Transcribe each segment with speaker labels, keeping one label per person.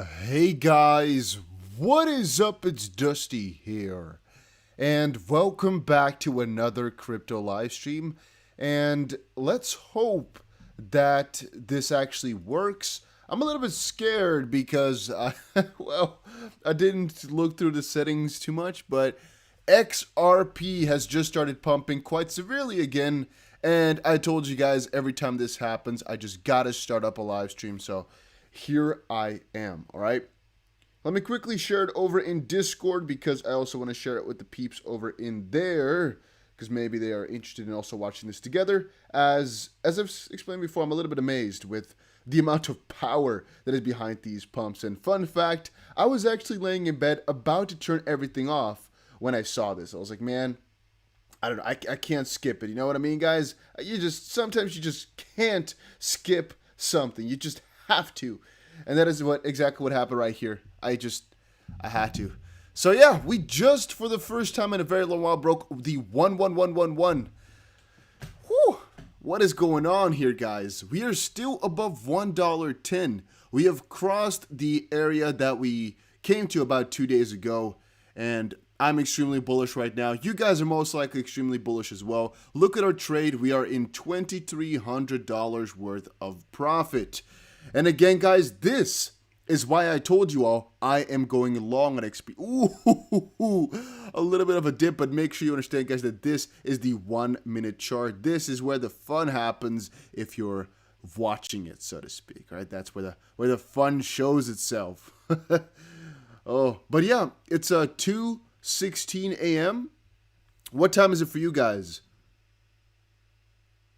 Speaker 1: Hey guys, what is up? It's Dusty here, and welcome back to another crypto live stream. And let's hope that this actually works. I'm a little bit scared because, I didn't look through the settings too much, but XRP has just started pumping quite severely again. And I told you guys every time this happens, I just gotta start up a live stream. So here I am, all right? Let me quickly share it over in Discord because I also want to share it with the peeps over in there because maybe they are interested in also watching this together. As I've explained before, I'm a little bit amazed with the amount of power that is behind these pumps. And fun fact, I was actually laying in bed about to turn everything off when I saw this. I was like, man, I don't know, I can't skip it. You know what I mean, guys? Sometimes you just can't skip something. You just have to. And that is exactly what happened right here. I had to. So yeah, we just, for the first time in a very long while, broke the 11111. Whew. What is going on here, guys? We are still above $1.10. We have crossed the area that we came to about 2 days ago, and I'm extremely bullish right now. You guys are most likely extremely bullish as well. Look at our trade. We are in $2,300 worth of profit. And again, guys, this is why I told you all I am going long on XP. Ooh, a little bit of a dip, but make sure you understand, guys, that this is the 1 minute chart. This is where the fun happens if you're watching it, so to speak. Right? That's where the fun shows itself. Oh, but yeah, it's 2:16 a.m. What time is it for you guys?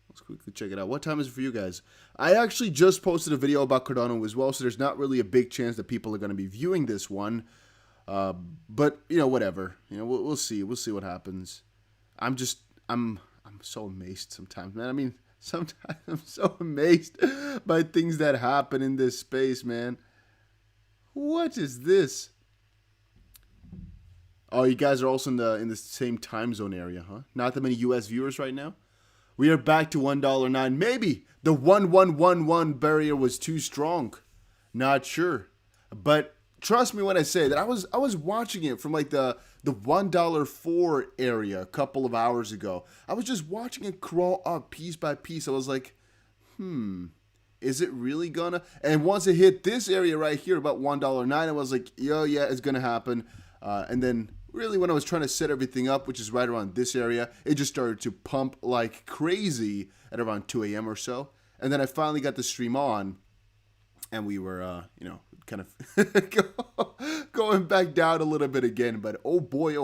Speaker 1: Let's quickly check it out. What time is it for you guys? I actually just posted a video about Cardano as well, so there's not really a big chance that people are going to be viewing this one. But, whatever. We'll see. We'll see what happens. I'm so amazed sometimes, man. I mean, sometimes I'm so amazed by things that happen in this space, man. What is this? Oh, you guys are also in the same time zone area, huh? Not that many US viewers right now. We are back to $1.09. Maybe the 1111 barrier was too strong. Not sure. But trust me when I say that I was watching it from like the $1.04 area a couple of hours ago. I was just watching it crawl up piece by piece. I was like, is it really gonna? And once it hit this area right here, about $1.09, I was like, yeah, it's gonna happen. And then really when I was trying to set everything up, which is right around this area, it just started to pump like crazy at around 2 a.m. or so. And then I finally got the stream on, and we were, kind of going back down a little bit again. But oh boy.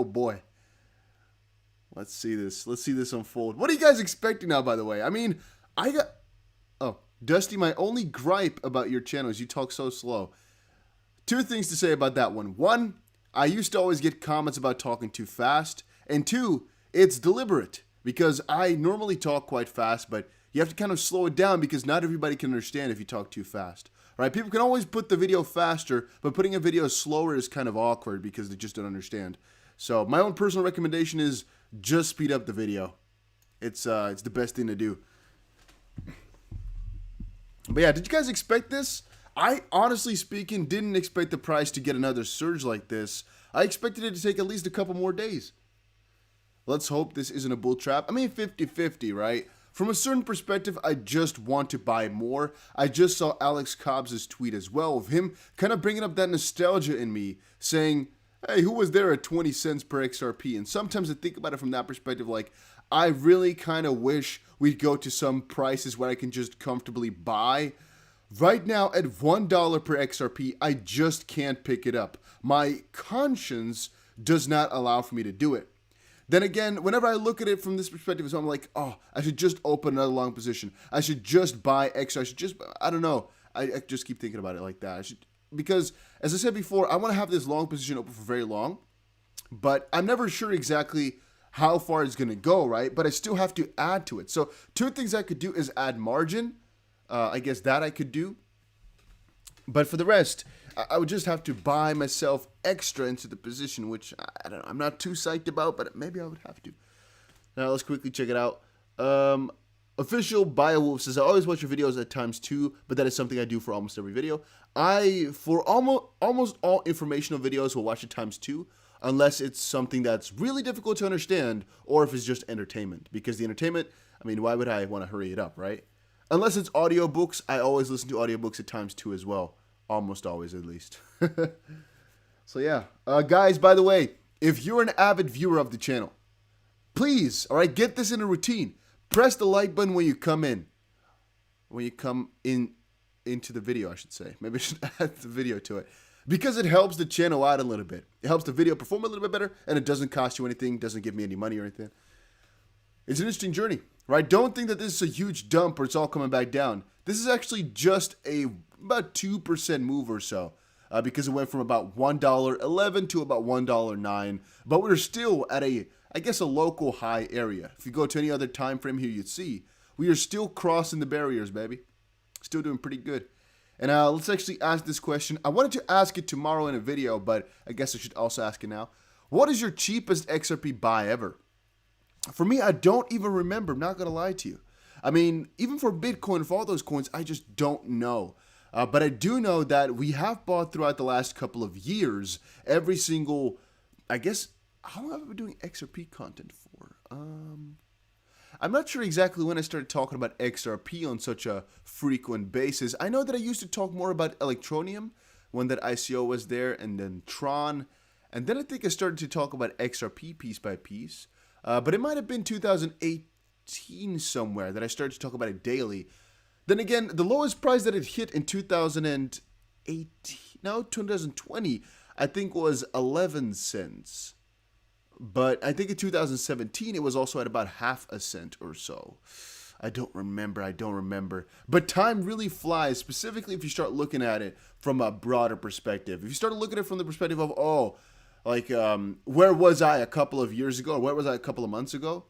Speaker 1: Let's see this unfold. What are you guys expecting now, by the way? I mean, Dusty, my only gripe about your channel is you talk so slow. Two things to say about that one. One, I used to always get comments about talking too fast. And two, it's deliberate because I normally talk quite fast, but you have to kind of slow it down because not everybody can understand if you talk too fast. Right? People can always put the video faster, but putting a video slower is kind of awkward because they just don't understand. So my own personal recommendation is just speed up the video. It's the best thing to do. But yeah, did you guys expect this? I, honestly speaking, didn't expect the price to get another surge like this. I expected it to take at least a couple more days. Let's hope this isn't a bull trap. I mean, 50-50, right? From a certain perspective, I just want to buy more. I just saw Alex Cobbs' tweet as well of him kind of bringing up that nostalgia in me, saying, hey, who was there at 20 cents per XRP? And sometimes I think about it from that perspective, like, I really kind of wish we'd go to some prices where I can just comfortably buy. Right now, at $1 per XRP, I just can't pick it up. My conscience does not allow for me to do it. Then again, whenever I look at it from this perspective, so I'm like, oh, I should just open another long position. I should just buy X. I don't know. I just keep thinking about it like that. Because, as I said before, I want to have this long position open for very long. But I'm never sure exactly how far it's going to go, right? But I still have to add to it. So two things I could do is add margin. I guess that I could do. But for the rest, I would just have to buy myself extra into the position, which I don't know, I'm not too psyched about, but maybe I would have to. Now let's quickly check it out. Official BioWolf says, I always watch your videos at ×2, but that is something I do for almost every video. For almost all informational videos, will watch it ×2, unless it's something that's really difficult to understand, or if it's just entertainment. Because the entertainment, I mean, why would I want to hurry it up, right? Unless it's audiobooks, I always listen to audiobooks at ×2 as well. Almost always, at least. So yeah. Guys, by the way, if you're an avid viewer of the channel, please, all right, get this in a routine. Press the like button when you come in. When you come into the video, I should say. Maybe I should add the video to it. Because it helps the channel out a little bit. It helps the video perform a little bit better, and it doesn't cost you anything, doesn't give me any money or anything. It's an interesting journey, right? Don't think that this is a huge dump or it's all coming back down. This is actually just about 2% move or so. Because it went from about $1.11 to about $1.09. But we're still at I guess a local high area. If you go to any other time frame here, you'd see we are still crossing the barriers, baby. Still doing pretty good. And let's actually ask this question. I wanted to ask it tomorrow in a video, but I guess I should also ask it now. What is your cheapest XRP buy ever? For me, I don't even remember. I'm not going to lie to you. I mean, even for Bitcoin, for all those coins, I just don't know. But I do know that we have bought throughout the last couple of years every single, I guess, how long have I been doing XRP content for? I'm not sure exactly when I started talking about XRP on such a frequent basis. I know that I used to talk more about Electronium when that ICO was there, and then Tron. And then I think I started to talk about XRP piece by piece. But it might have been 2018 somewhere that I started to talk about it daily. Then again, the lowest price that it hit in 2020, I think was 11 cents. But I think in 2017, it was also at about half a cent or so. I don't remember. But time really flies, specifically if you start looking at it from a broader perspective. If you start looking at it from the perspective of, where was I a couple of years ago? Or where was I a couple of months ago?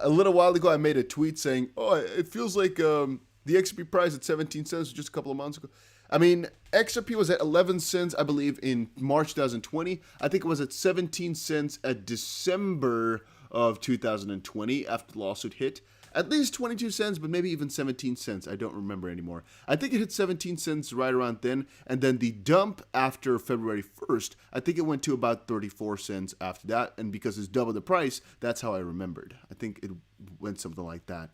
Speaker 1: A little while ago, I made a tweet saying, it feels like the XRP price at 17 cents just a couple of months ago. I mean, XRP was at 11 cents, I believe, in March 2020. I think it was at 17 cents at December of 2020 after the lawsuit hit. At least 22 cents, but maybe even 17 cents. I don't remember anymore. I think it hit 17 cents right around then. And then the dump after February 1st, I think it went to about 34 cents after that. And because it's double the price, that's how I remembered. I think it went something like that.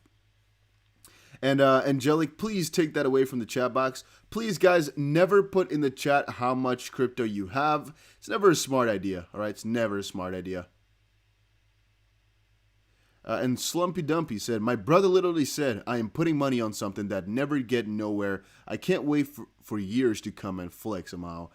Speaker 1: And Angelic, please take that away from the chat box. Please, guys, never put in the chat how much crypto you have. It's never a smart idea, all right? It's never a smart idea. And Slumpy Dumpy said, my brother literally said, I am putting money on something that never get nowhere. I can't wait for years to come and flex somehow.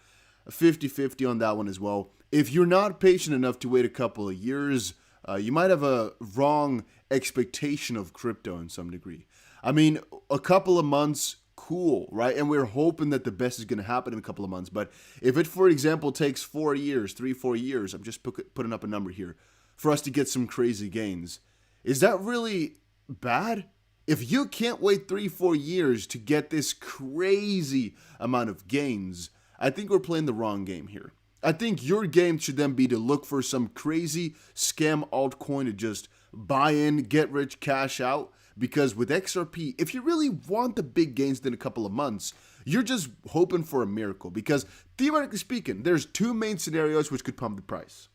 Speaker 1: 50-50 on that one as well. If you're not patient enough to wait a couple of years, you might have a wrong expectation of crypto in some degree. I mean, a couple of months, cool, right? And we're hoping that the best is going to happen in a couple of months. But if it, for example, takes 4 years, 3-4 years, I'm just putting up a number here, for us to get some crazy gains, is that really bad? If you can't wait 3-4 years to get this crazy amount of gains, I think we're playing the wrong game here. I think your game should then be to look for some crazy scam altcoin to just buy in, get rich, cash out. Because with XRP, if you really want the big gains in a couple of months, you're just hoping for a miracle. Because theoretically speaking, there's two main scenarios which could pump the price.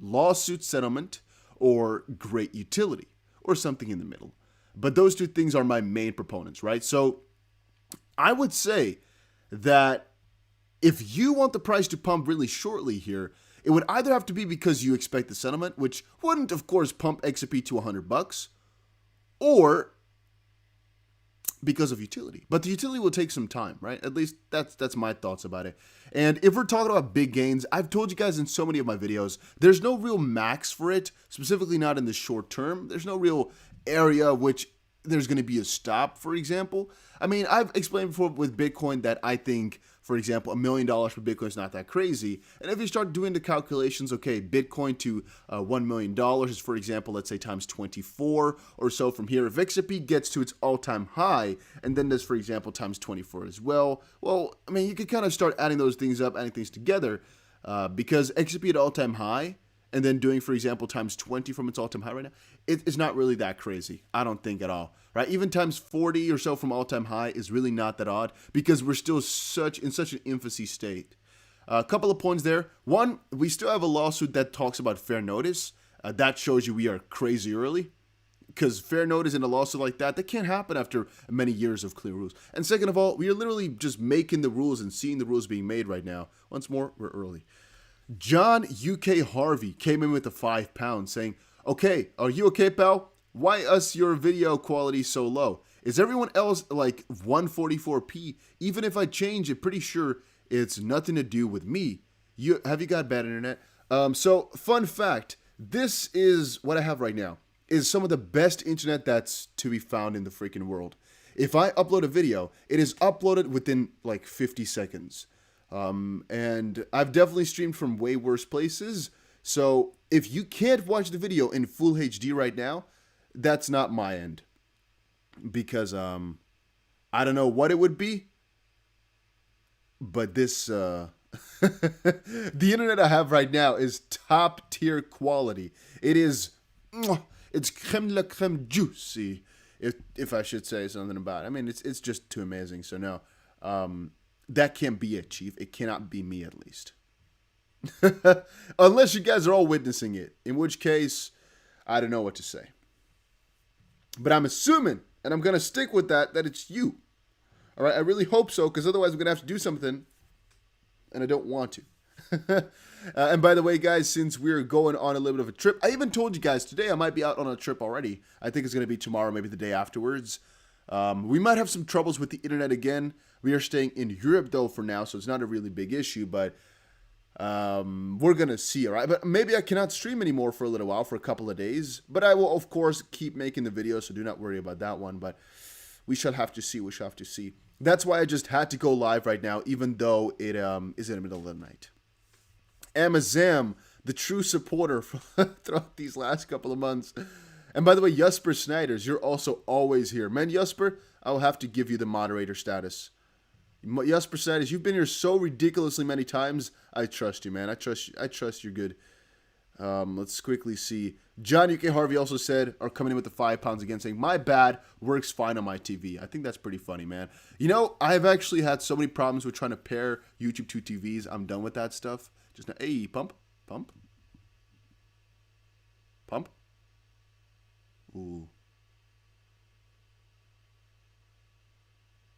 Speaker 1: Lawsuit settlement or great utility or something in the middle. But those two things are my main proponents, right? So I would say that if you want the price to pump really shortly here, it would either have to be because you expect the settlement, which wouldn't, of course, pump XRP to $100, or because of utility. But the utility will take some time, right? At least that's my thoughts about it. And if we're talking about big gains, I've told you guys in so many of my videos, there's no real max for it, specifically not in the short term. There's no real area which there's going to be a stop, for example. I mean, I've explained before with Bitcoin that I think, for example, $1 million for Bitcoin is not that crazy. And if you start doing the calculations, okay, Bitcoin to $1 million is, for example, let's say times 24 or so from here. If XRP gets to its all-time high, and then does, for example, times 24 as well, I mean, you could kind of start adding those things up, adding things together, because XRP at all-time high, and then doing, for example, times 20 from its all-time high right now, it's not really that crazy. I don't think at all, right? Even times 40 or so from all-time high is really not that odd because we're still in such an infancy state. A couple of points there. One, we still have a lawsuit that talks about fair notice. That shows you we are crazy early. Because fair notice in a lawsuit like that can't happen after many years of clear rules. And second of all, we are literally just making the rules and seeing the rules being made right now. Once more, we're early. John UK Harvey came in with the £5 saying, okay, are you okay, pal? Why is your video quality so low? Is everyone else like 144p? Even if I change it, pretty sure it's nothing to do with me. Have you got bad internet? So fun fact, this is what I have right now. Is some of the best internet that's to be found in the freaking world. If I upload a video, it is uploaded within like 50 seconds. And I've definitely streamed from way worse places. So if you can't watch the video in full HD right now, that's not my end. Because I don't know what it would be. But this the internet I have right now is top tier quality. It is it's creme de la creme juicy, if I should say something about it. I mean, it's just too amazing. So no, that can't be it, Chief. It cannot be me, at least. Unless you guys are all witnessing it, in which case, I don't know what to say. But I'm assuming, and I'm going to stick with that it's you. All right, I really hope so, because otherwise I'm going to have to do something, and I don't want to. And by the way, guys, since we're going on a little bit of a trip, I even told you guys today I might be out on a trip already. I think it's going to be tomorrow, maybe the day afterwards. We might have some troubles with the internet again. We are staying in Europe, though, for now, so it's not a really big issue, but we're going to see, all right? But maybe I cannot stream anymore for a little while, for a couple of days. But I will, of course, keep making the videos, so do not worry about that one. But we shall have to see. We shall have to see. That's why I just had to go live right now, even though it is in the middle of the night. Amazam, the true supporter throughout these last couple of months. And by the way, Jasper Snijders, you're also always here. Man, Jasper, I'll have to give you the moderator status. Jasper Snijders, you've been here so ridiculously many times. I trust you, man. I trust you're good. Let's quickly see. John UK Harvey also said, are coming in with the £5 again, saying, my bad, works fine on my TV. I think that's pretty funny, man. You know, I've actually had so many problems with trying to pair YouTube to TVs. I'm done with that stuff. Just now, hey, pump. Ooh.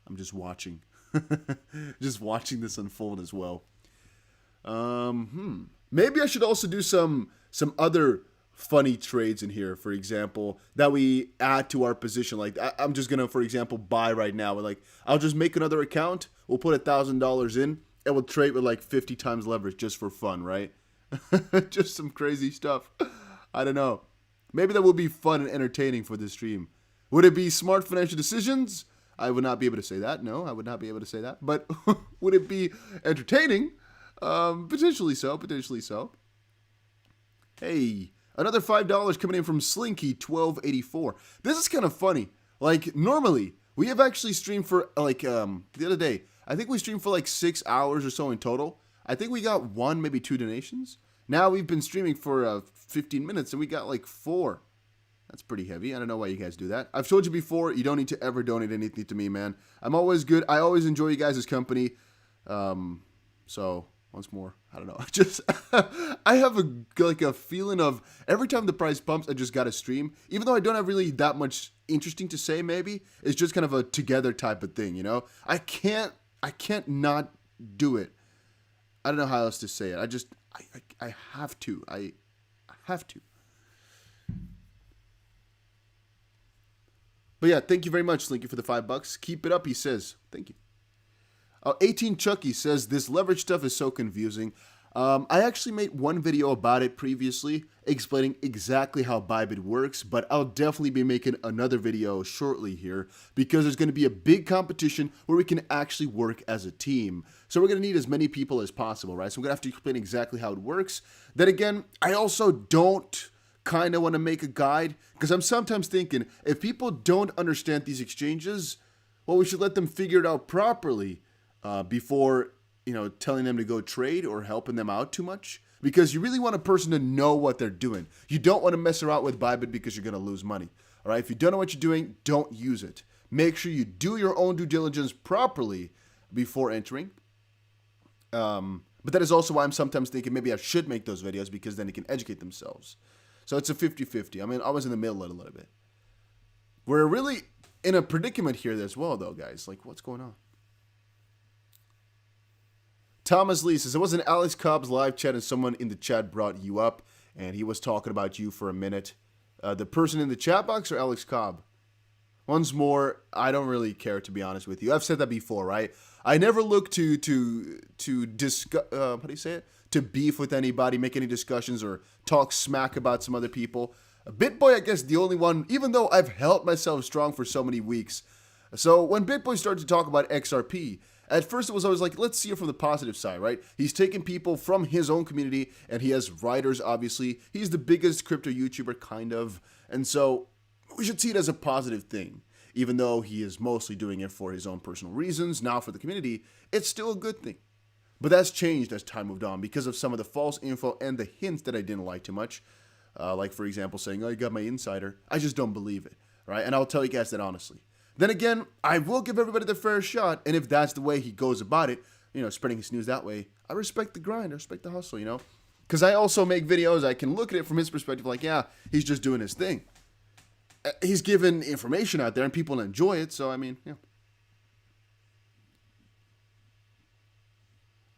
Speaker 1: I'm just watching. Just watching this unfold as well. Maybe I should also do some other funny trades in here, for example, that we add to our position. Like, I'm just gonna, for example, buy right now. Like, I'll just make another account. We'll put $1,000 in, and we'll trade with like 50 times leverage just for fun, right? Just some crazy stuff. I don't know. Maybe that will be fun and entertaining for this stream. Would it be smart financial decisions? I would not be able to say that. No, I would not be able to say that. But would it be entertaining? Potentially so. Hey, another $5 coming in from Slinky1284. This is kind of funny. Like, normally, we have actually streamed for, like, the other day, I think we streamed for like 6 hours or so in total. I think we got 1, maybe 2 donations. Now we've been streaming for 15 minutes and we got like 4. That's pretty heavy. I don't know why you guys do that. I've told you before, you don't need to ever donate anything to me, man. I'm always good. I always enjoy you guys' company. So, once more, I don't know. Just, I have a feeling of every time the price pumps, I just got to stream. Even though I don't have really that much interesting to say, maybe. It's just kind of a together type of thing, you know? I can't not do it. I don't know how else to say it. I have to. I have to. But yeah, thank you very much, Slinky, for the $5. Keep it up, he says. Thank you. 18 Chucky says, this leverage stuff is so confusing. I actually made one video about it previously, explaining exactly how Bybit works, but I'll definitely be making another video shortly here, because there's going to be a big competition where we can actually work as a team. So we're going to need as many people as possible, right? So I'm going to have to explain exactly how it works. Then again, I also don't kind of want to make a guide, because I'm sometimes thinking, if people don't understand these exchanges, well, we should let them figure it out properly before, telling them to go trade or helping them out too much. because you really want a person to know what they're doing. You don't want to mess around with Bybit because you're going to lose money. All right, if you don't know what you're doing, don't use it. Make sure you do your own due diligence properly before entering. But that is also why I'm sometimes thinking maybe I should make those videos, because then they can educate themselves. So it's a 50-50. I mean, I was in the middle a little bit. We're really in a predicament here as well, though, guys. Like, what's going on? Thomas Lee says, it was in Alex Cobb's live chat and someone in the chat brought you up and he was talking about you for a minute. The person in the chat box or Alex Cobb? Once more, I don't really care, to be honest with you. I've said that before, right? I never look to discuss, how do you say it? To beef with anybody, make any discussions, or talk smack about some other people. BitBoy, I guess, the only one, even though I've held myself strong for so many weeks. So when BitBoy started to talk about XRP, at first it was always like, let's see it from the positive side, right? He's taking people from his own community, and he has writers, obviously. He's the biggest crypto YouTuber, kind of. And so we should see it as a positive thing. Even though he is mostly doing it for his own personal reasons, now for the community, it's still a good thing. But that's changed as time moved on because of some of the false info and the hints that I didn't like too much. Like, for example, saying, oh, you got my insider. I just don't believe it, right? And I'll tell you guys that honestly. Then again, I will give everybody the fair shot, and if that's the way he goes about it, you know, spreading his news that way, I respect the grind, I respect the hustle, you know? Because I also make videos, I can look at it from his perspective, like, yeah, he's just doing his thing. He's giving information out there, and people enjoy it, so, I mean, yeah.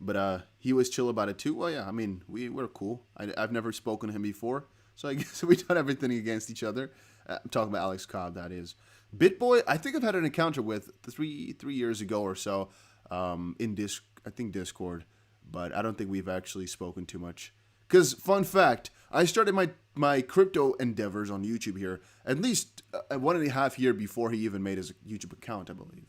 Speaker 1: But he was chill about it, too. Well, yeah, I mean, we're cool. I've never spoken to him before, so I guess we've done everything against each other. I'm talking about Alex Cobb, that is. BitBoy, I think I've had an encounter with three years ago or so in Discord, but I don't think we've actually spoken too much. Because, fun fact, I started my crypto endeavors on YouTube here at least 1.5 years before he even made his YouTube account, I believe.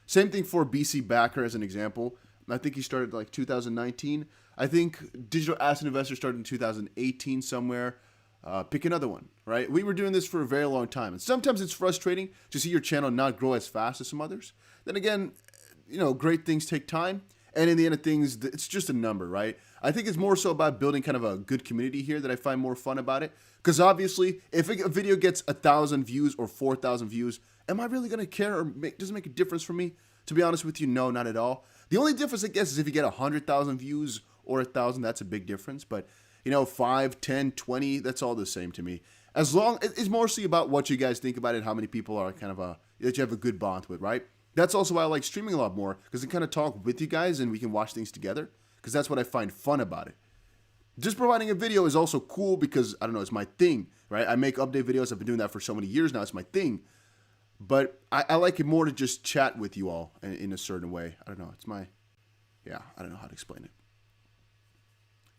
Speaker 1: Same thing for BC Backer as an example. I think he started like 2019. I think Digital Asset Investor started in 2018 somewhere. Pick another one, right? We were doing this for a very long time. And sometimes it's frustrating to see your channel not grow as fast as some others. Then again, you know, great things take time. And in the end of things, it's just a number, right? I think it's more so about building kind of a good community here that I find more fun about it. Because obviously, if a video gets 1,000 views or 4,000 views, am I really going to care, or does it make a difference for me? To be honest with you, no, not at all. The only difference, I guess, is if you get 100,000 views or 1,000, that's a big difference. But, you know, 5, 10, 20, that's all the same to me. As long, it's mostly about what you guys think about it, how many people are kind of that you have a good bond with, right? That's also why I like streaming a lot more, because I kind of talk with you guys and we can watch things together, because that's what I find fun about it. Just providing a video is also cool because, I don't know, it's my thing, right? I make update videos. I've been doing that for so many years now. It's my thing. But I like it more to just chat with you all in a certain way. I don't know. I don't know how to explain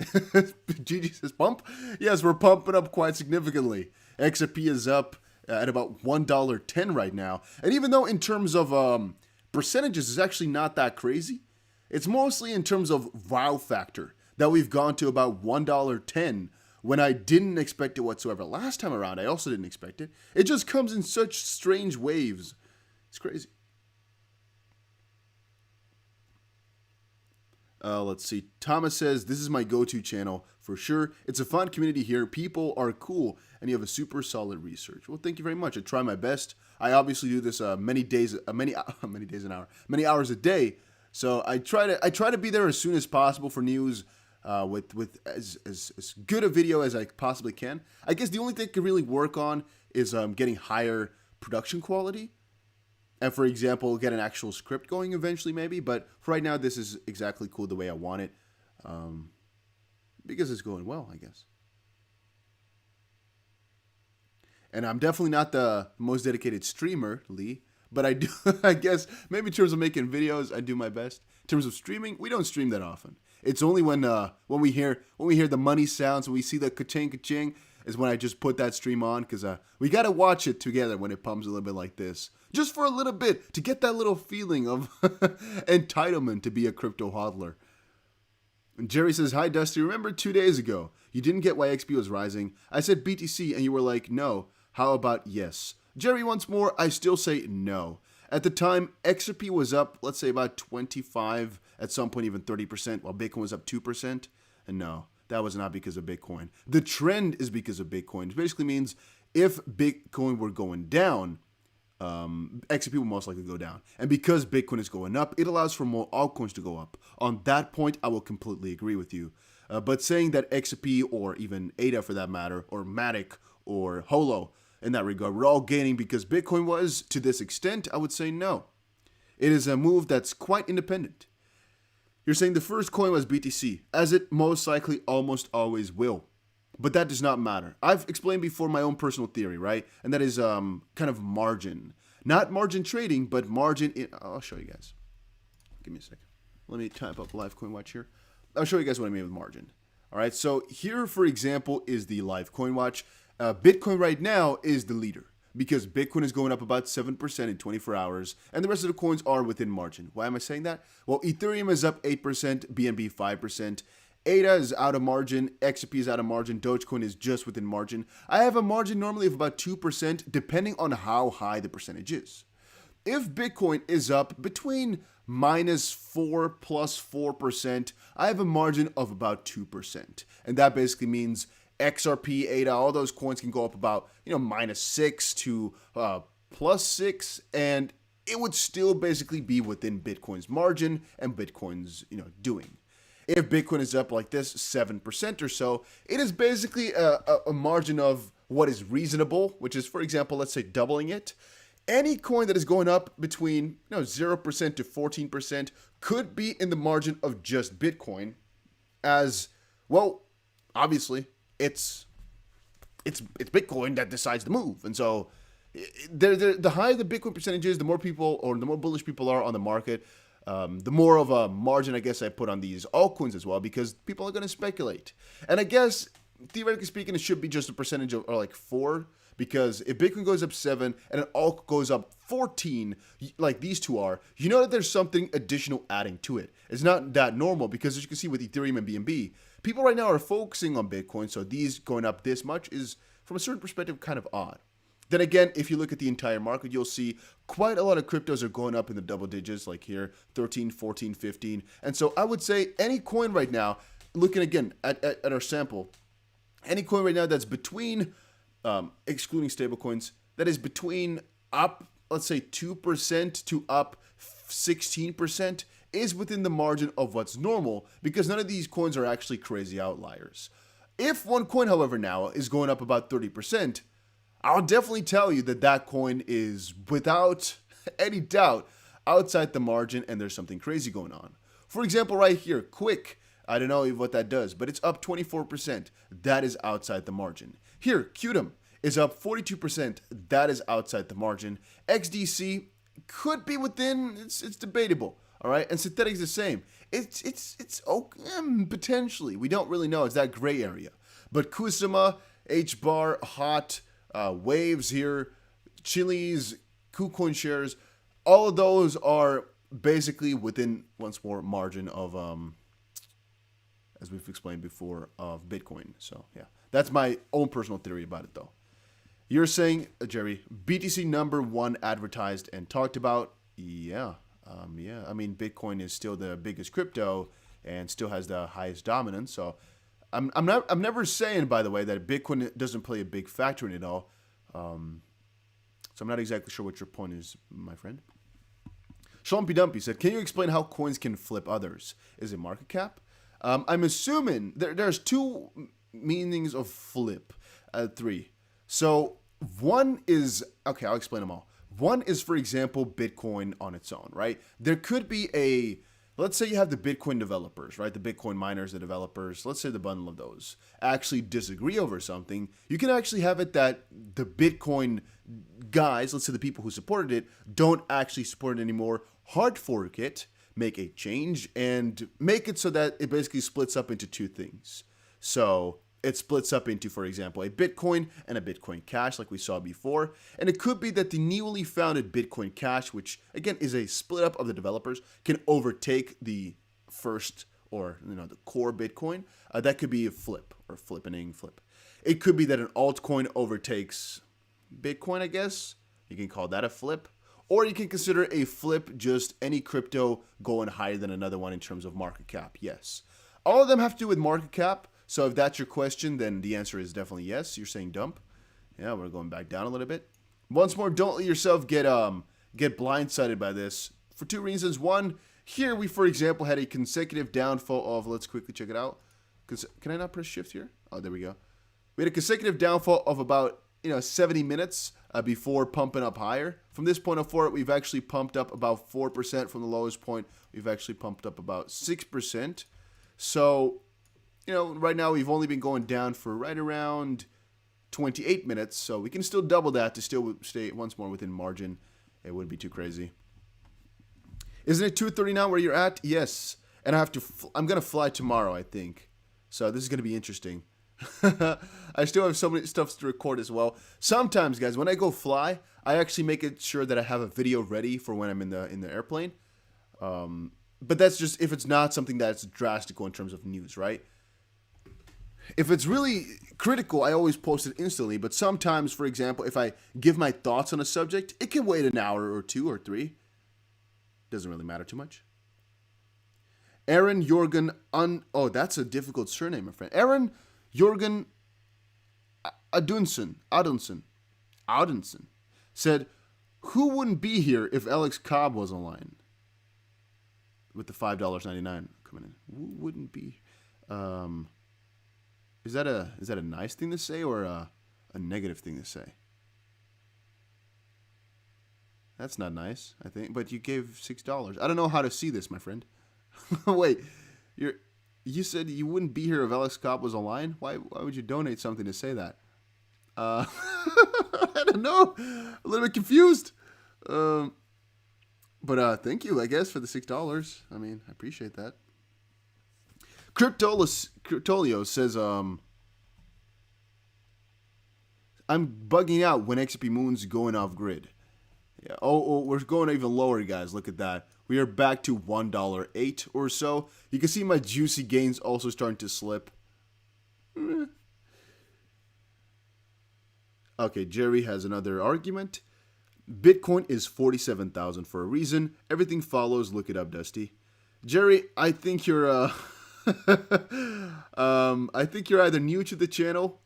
Speaker 1: it. Gigi says pump. Yes, we're pumping up quite significantly. XRP is up at about $1.10 right now. And even though in terms of percentages, it's actually not that crazy. It's mostly in terms of wow factor that we've gone to about $1.10 when I didn't expect it whatsoever. Last time around, I also didn't expect it. It just comes in such strange waves. It's crazy. Let's see. Thomas says, this is my go-to channel for sure. It's a fun community here. People are cool, and you have a super solid research. Well, thank you very much. I try my best. I obviously do this many hours a day. So I try to be there as soon as possible for news. With as good a video as I possibly can. I guess the only thing I could really work on is getting higher production quality. And for example, get an actual script going eventually maybe. But for right now, this is exactly cool the way I want it. Because it's going well, I guess. And I'm definitely not the most dedicated streamer, Lee. But I do, I guess, maybe in terms of making videos, I do my best. In terms of streaming, we don't stream that often. It's only when we hear the money sounds, when we see the ka-ching ka-ching, is when I just put that stream on, because we gotta watch it together when it pumps a little bit like this, just for a little bit to get that little feeling of entitlement to be a crypto hodler. And Jerry says, "Hi Dusty, remember 2 days ago you didn't get why XP was rising? I said BTC and you were like no. How about yes?" Jerry, once more, I still say no. At the time, XRP was up, let's say about 25, at some point even 30%, while Bitcoin was up 2%. And no, that was not because of Bitcoin. The trend is because of Bitcoin. It basically means if Bitcoin were going down, XRP will most likely go down. And because Bitcoin is going up, it allows for more altcoins to go up. On that point, I will completely agree with you. But saying that XRP or even ADA for that matter, or Matic or Holo in that regard, we're all gaining because Bitcoin was to this extent, I would say no. It is a move that's quite independent. You're saying the first coin was BTC, as it most likely almost always will. But that does not matter. I've explained before my own personal theory, right? And that is kind of margin. Not margin trading, but margin in... I'll show you guys. Give me a second. Let me type up Live Coin Watch here. I'll show you guys what I mean with margin. All right, so here, for example, is the Live Coin Watch. Bitcoin right now is the leader because Bitcoin is going up about 7% in 24 hours, and the rest of the coins are within margin. Why am I saying that? Well, Ethereum is up 8%, BNB 5%, ADA is out of margin, XRP is out of margin, Dogecoin is just within margin. I have a margin normally of about 2% depending on how high the percentage is. If Bitcoin is up between -4 plus 4%, I have a margin of about 2%. And that basically means XRP, ADA, all those coins can go up about, -6 to +6, and it would still basically be within Bitcoin's margin and Bitcoin's, doing. If Bitcoin is up like this, 7% or so, it is basically a margin of what is reasonable, which is, for example, let's say doubling it. Any coin that is going up between 0% to 14% could be in the margin of just Bitcoin, as well. Obviously, it's Bitcoin that decides to move, and so the higher the Bitcoin percentage is, the more people or the more bullish people are on the market. The more of a margin, I guess, I put on these altcoins as well, because people are going to speculate. And I guess, theoretically speaking, it should be just a percentage of, or like 4, because if Bitcoin goes up 7 and an alt goes up 14, like these two are, you know that there's something additional adding to it. It's not that normal, because as you can see with Ethereum and BNB, people right now are focusing on Bitcoin, so these going up this much is, from a certain perspective, kind of odd. Then again, if you look at the entire market, you'll see quite a lot of cryptos are going up in the double digits, like here, 13, 14, 15. And so I would say any coin right now, looking again at our sample, any coin right now that's between, excluding stablecoins, that is between up, let's say 2% to up 16% is within the margin of what's normal, because none of these coins are actually crazy outliers. If one coin, however, now is going up about 30%, I'll definitely tell you that that coin is, without any doubt, outside the margin, and there's something crazy going on. For example, right here, Quick, I don't know what that does, but it's up 24%. That is outside the margin. Here, Qtum is up 42%. That is outside the margin. XDC could be within, it's debatable, all right? And Synthetic is the same. It's okay, potentially. We don't really know. It's that gray area. But Kusama, HBAR, Hot, Waves here, Chili's, KuCoin shares, all of those are basically within, once more, margin of, as we've explained before, of Bitcoin. So yeah, that's my own personal theory about it though. You're saying, Jerry, BTC #1 advertised and talked about? Yeah. I mean, Bitcoin is still the biggest crypto and still has the highest dominance. So I'm never saying, by the way, that Bitcoin doesn't play a big factor in it all. So I'm not exactly sure what your point is, my friend. Schlumpy Dumpy said, can you explain how coins can flip others? Is it market cap? I'm assuming there's two meanings of flip, 3. So one is, okay, I'll explain them all. One is, for example, Bitcoin on its own, right? There could be let's say you have the Bitcoin developers, right? The Bitcoin miners, the developers, let's say the bundle of those actually disagree over something. You can actually have it that the Bitcoin guys, let's say the people who supported it, don't actually support it anymore, hard fork it, make a change, and make it so that it basically splits up into two things. So it splits up into, for example, a Bitcoin and a Bitcoin Cash, like we saw before. And it could be that the newly founded Bitcoin Cash, which again is a split up of the developers, can overtake the first, or the core Bitcoin. That could be a flip, or flippening flip. It could be that an altcoin overtakes Bitcoin, I guess. You can call that a flip. Or you can consider a flip just any crypto going higher than another one in terms of market cap. Yes. All of them have to do with market cap. So if that's your question, then the answer is definitely yes. You're saying dump. Yeah, we're going back down a little bit. Once more, don't let yourself get blindsided by this for two reasons. One, here we, for example, had a consecutive downfall of, let's quickly check it out. Can I not press shift here? Oh, there we go. We had a consecutive downfall of about 70 minutes before pumping up higher. From this point forward, we've actually pumped up about 4% from the lowest point. We've actually pumped up about 6%. So, right now we've only been going down for right around 28 minutes. So we can still double that to still stay once more within margin. It wouldn't be too crazy. Isn't it 2:30 now where you're at? Yes. And I'm going to fly tomorrow, I think. So this is going to be interesting. I still have so many stuff to record as well. Sometimes, guys, when I go fly, I actually make it sure that I have a video ready for when I'm in the airplane. But that's just if it's not something that's drastical in terms of news, right? If it's really critical, I always post it instantly. But sometimes, for example, if I give my thoughts on a subject, it can wait an hour or 2 or 3. Doesn't really matter too much. Aaron Jorgen oh, that's a difficult surname, my friend. Aaron Jorgen Adunson said, who wouldn't be here if Alex Cobb was online? With the $5.99 coming in. Who wouldn't be? Is that a nice thing to say or a negative thing to say? That's not nice, I think. But you gave $6. I don't know how to see this, my friend. Wait, you said you wouldn't be here if Alex Cobb was online? Why would you donate something to say that? I don't know. A little bit confused. But thank you, I guess, for the $6. I mean, I appreciate that. Cryptolio says, I'm bugging out when XP Moon's going off grid. Yeah. Oh, we're going even lower, guys. Look at that. We are back to $1.08 or so. You can see my juicy gains also starting to slip. Okay, Jerry has another argument. Bitcoin is 47,000 for a reason. Everything follows. Look it up, Dusty. Jerry, I think you're I think you're either new to the channel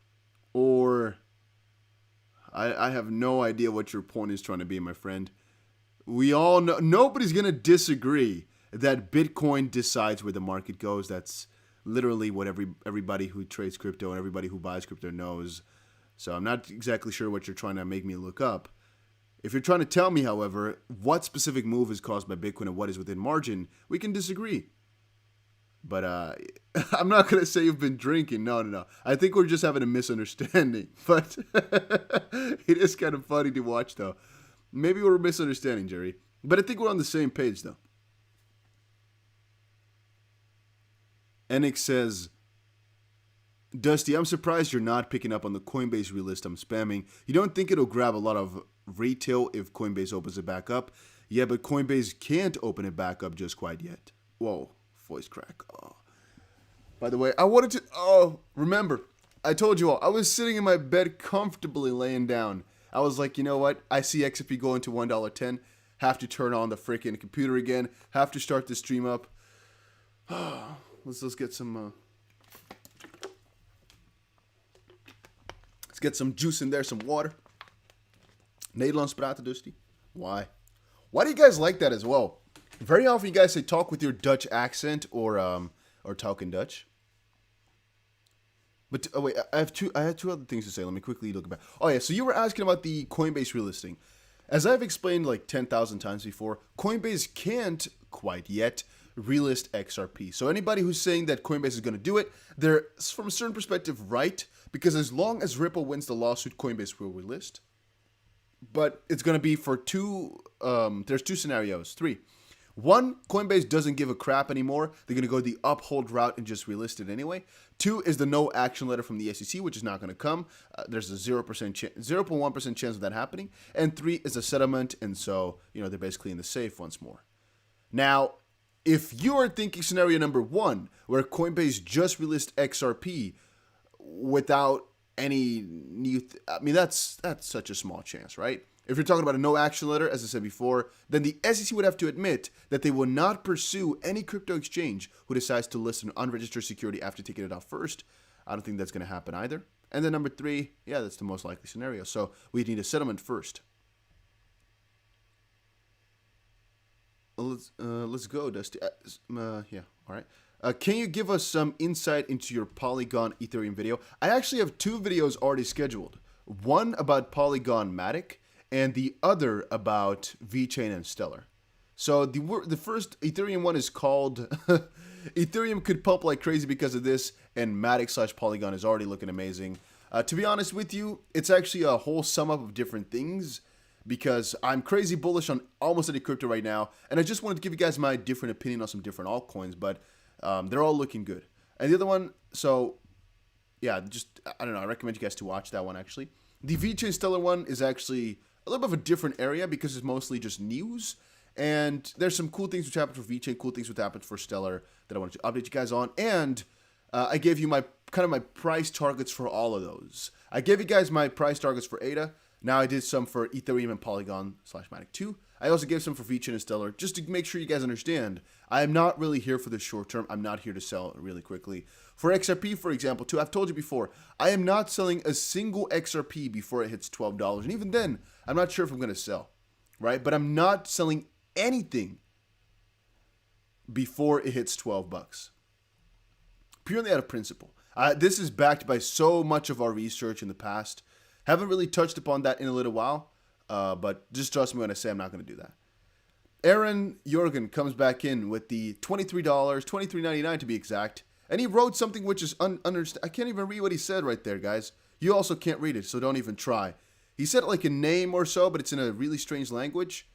Speaker 1: or I have no idea what your point is trying to be, my friend. We all know, nobody's going to disagree that Bitcoin decides where the market goes. That's literally what everybody who trades crypto and everybody who buys crypto knows. So I'm not exactly sure what you're trying to make me look up. If you're trying to tell me, however, what specific move is caused by Bitcoin and what is within margin, we can disagree. But I'm not going to say you've been drinking. No. I think we're just having a misunderstanding. But it is kind of funny to watch, though. Maybe we're misunderstanding, Jerry. But I think we're on the same page, though. Enix says, Dusty, I'm surprised you're not picking up on the Coinbase relist I'm spamming. You don't think it'll grab a lot of retail if Coinbase opens it back up? Yeah, but Coinbase can't open it back up just quite yet. Whoa, voice crack. Oh. By the way, I wanted to... remember, I told you all, I was sitting in my bed comfortably laying down. I was like, you know what? I see XRP going to $1.10. Have to turn on the freaking computer again. Have to start the stream up. Let's get some... Let's get some juice in there, some water. Nederlands praten, Dusty. Why? Why do you guys like that as well? Very often you guys say talk with your Dutch accent or talk in Dutch. But wait, I had two other things to say. Let me quickly look back. Oh yeah, so you were asking about the Coinbase relisting. As I've explained like 10,000 times before, Coinbase can't quite yet relist XRP. So anybody who's saying that Coinbase is going to do it, they're from a certain perspective right, because as long as Ripple wins the lawsuit, Coinbase will relist. But it's going to be for there's 2 scenarios, 3. 1, Coinbase doesn't give a crap anymore. They're going to go the uphold route and just relist it anyway. 2 is the no action letter from the SEC, which is not going to come. There's a 0.1% chance of that happening. And 3 is a settlement, and so, they're basically in the safe once more. Now, if you are thinking scenario number 1, where Coinbase just relist XRP without any new... that's such a small chance, right? If you're talking about a no action letter, as I said before, then the SEC would have to admit that they will not pursue any crypto exchange who decides to list an unregistered security after taking it off first. I don't think that's going to happen either. And then number 3, yeah, that's the most likely scenario. So we need a settlement first. Let's go, Dusty. Yeah, all right. Can you give us some insight into your Polygon Ethereum video? I actually have 2 videos already scheduled. One about Polygon Matic and the other about VeChain and Stellar. So the first Ethereum one is called Ethereum could pump like crazy because of this, and Matic/Polygon is already looking amazing. To be honest with you, it's actually a whole sum up of different things because I'm crazy bullish on almost any crypto right now, and I just wanted to give you guys my different opinion on some different altcoins, but they're all looking good. And the other one, so yeah, just, I don't know, I recommend you guys to watch that one actually. The VeChain Stellar one is actually a little bit of a different area because it's mostly just news. And there's some cool things which happened for VeChain, cool things which happened for Stellar that I wanted to update you guys on. And I gave you my price targets for all of those. I gave you guys my price targets for ADA. Now I did some for Ethereum and Polygon/Matic 2. I also gave some for VeChain and Stellar just to make sure you guys understand. I am not really here for the short term. I'm not here to sell really quickly. For XRP, for example, too, I've told you before, I am not selling a single XRP before it hits $12. And even then, I'm not sure if I'm going to sell, right? But I'm not selling anything before it hits 12 bucks. Purely out of principle. This is backed by so much of our research in the past. Haven't really touched upon that in a little while, but just trust me when I say I'm not going to do that. Aaron Jorgen comes back in with the $23, $23.99 to be exact, and he wrote something which is I can't even read what he said right there, guys. You also can't read it, so don't even try. He said like a name or so, but it's in a really strange language.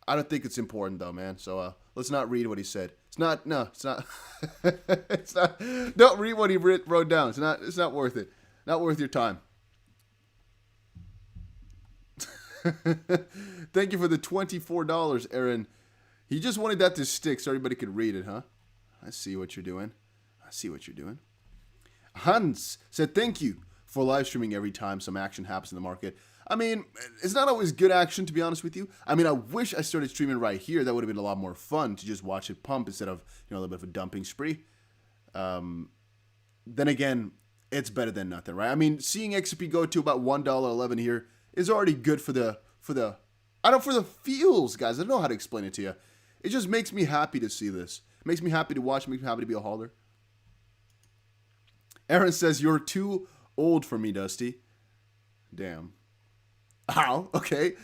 Speaker 1: I don't think it's important though, man. So let's not read what he said. It's not. It's not. Don't read what he wrote down. It's not worth it. Not worth your time. Thank you for the $24, Aaron. He just wanted that to stick so everybody could read it, huh? I see what you're doing. Hans said thank you for live streaming every time some action happens in the market. I mean, it's not always good action, to be honest with you. I mean, I wish I started streaming right here. That would have been a lot more fun to just watch it pump instead of, a little bit of a dumping spree. Then again, it's better than nothing, right? I mean, seeing XRP go to about $1.11 here is already good for the feels, guys. I don't know how to explain it to you. It just makes me happy to see this. It makes me happy to watch. It makes me happy to be a holder. Aaron says, you're too old for me, Dusty. Damn. Ow, okay.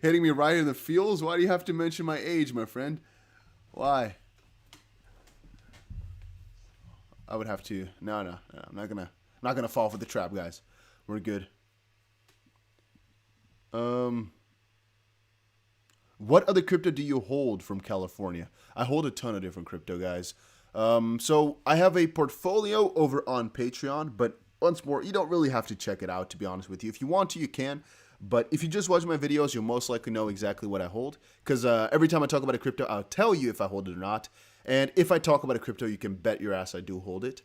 Speaker 1: Hitting me right in the feels? Why do you have to mention my age, my friend? Why? I would have to. No. I'm not gonna fall for the trap, guys. We're good. What other crypto do you hold from California? I hold a ton of different crypto, guys. So I have a portfolio over on Patreon, but once more, you don't really have to check it out, to be honest with you. If you want to, you can. But if you just watch my videos, you'll most likely know exactly what I hold. Because every time I talk about a crypto, I'll tell you if I hold it or not. And if I talk about a crypto, you can bet your ass I do hold it.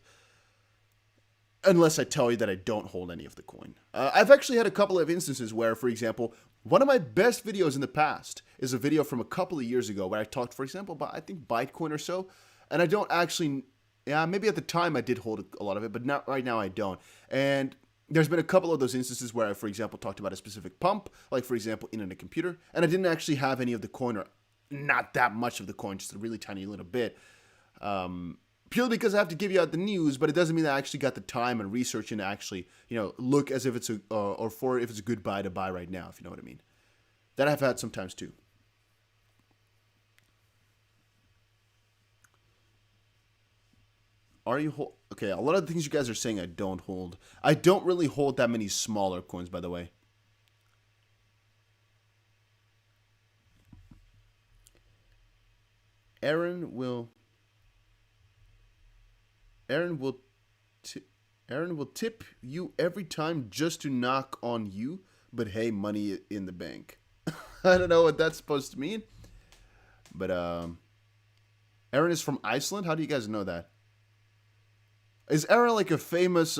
Speaker 1: Unless I tell you that I don't hold any of the coin. I've actually had a couple of instances where, for example, one of my best videos in the past is a video from a couple of years ago where I talked, for example, about, I think, Bitcoin or so. And I don't actually... Yeah, maybe at the time I did hold a lot of it, but not right now I don't. And there's been a couple of those instances where I, for example, talked about a specific pump, like, for example, in a computer, and I didn't actually have any of the coin, or not that much of the coin, just a really tiny little bit. Purely because I have to give you out the news, but it doesn't mean that I actually got the time and research and actually, look as if it's if it's a good buy to buy right now, if you know what I mean. That I've had sometimes too. Are you hold? Okay, a lot of the things you guys are saying I don't hold. I don't really hold that many smaller coins, by the way. Aaron will tip you every time just to knock on you, but hey, money in the bank. I don't know what that's supposed to mean. But Aaron is from Iceland. How do you guys know that? Is Aaron like a famous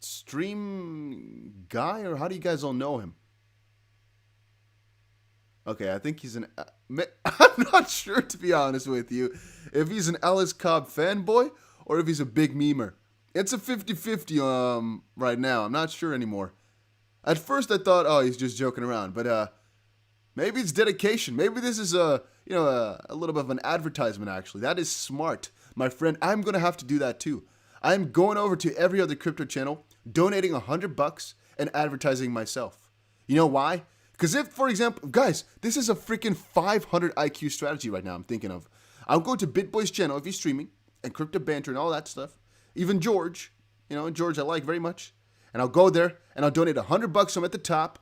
Speaker 1: stream guy, or how do you guys all know him? Okay, I think he's an I'm not sure, to be honest with you, if he's an Alice Cobb fanboy or if he's a big memer. It's a 50-50 right now. I'm not sure anymore. At first I thought, oh, he's just joking around, but maybe it's dedication. Maybe this is a little bit of an advertisement, actually. That is smart. My friend, I'm going to have to do that too. I'm going over to every other crypto channel, donating $100 and advertising myself. You know why? Because if, for example, guys, this is a freaking 500 IQ strategy right now I'm thinking of. I'll go to BitBoy's channel if he's streaming, and Crypto Banter and all that stuff. Even George, George I like very much. And I'll go there, and I'll donate $100 from at the top,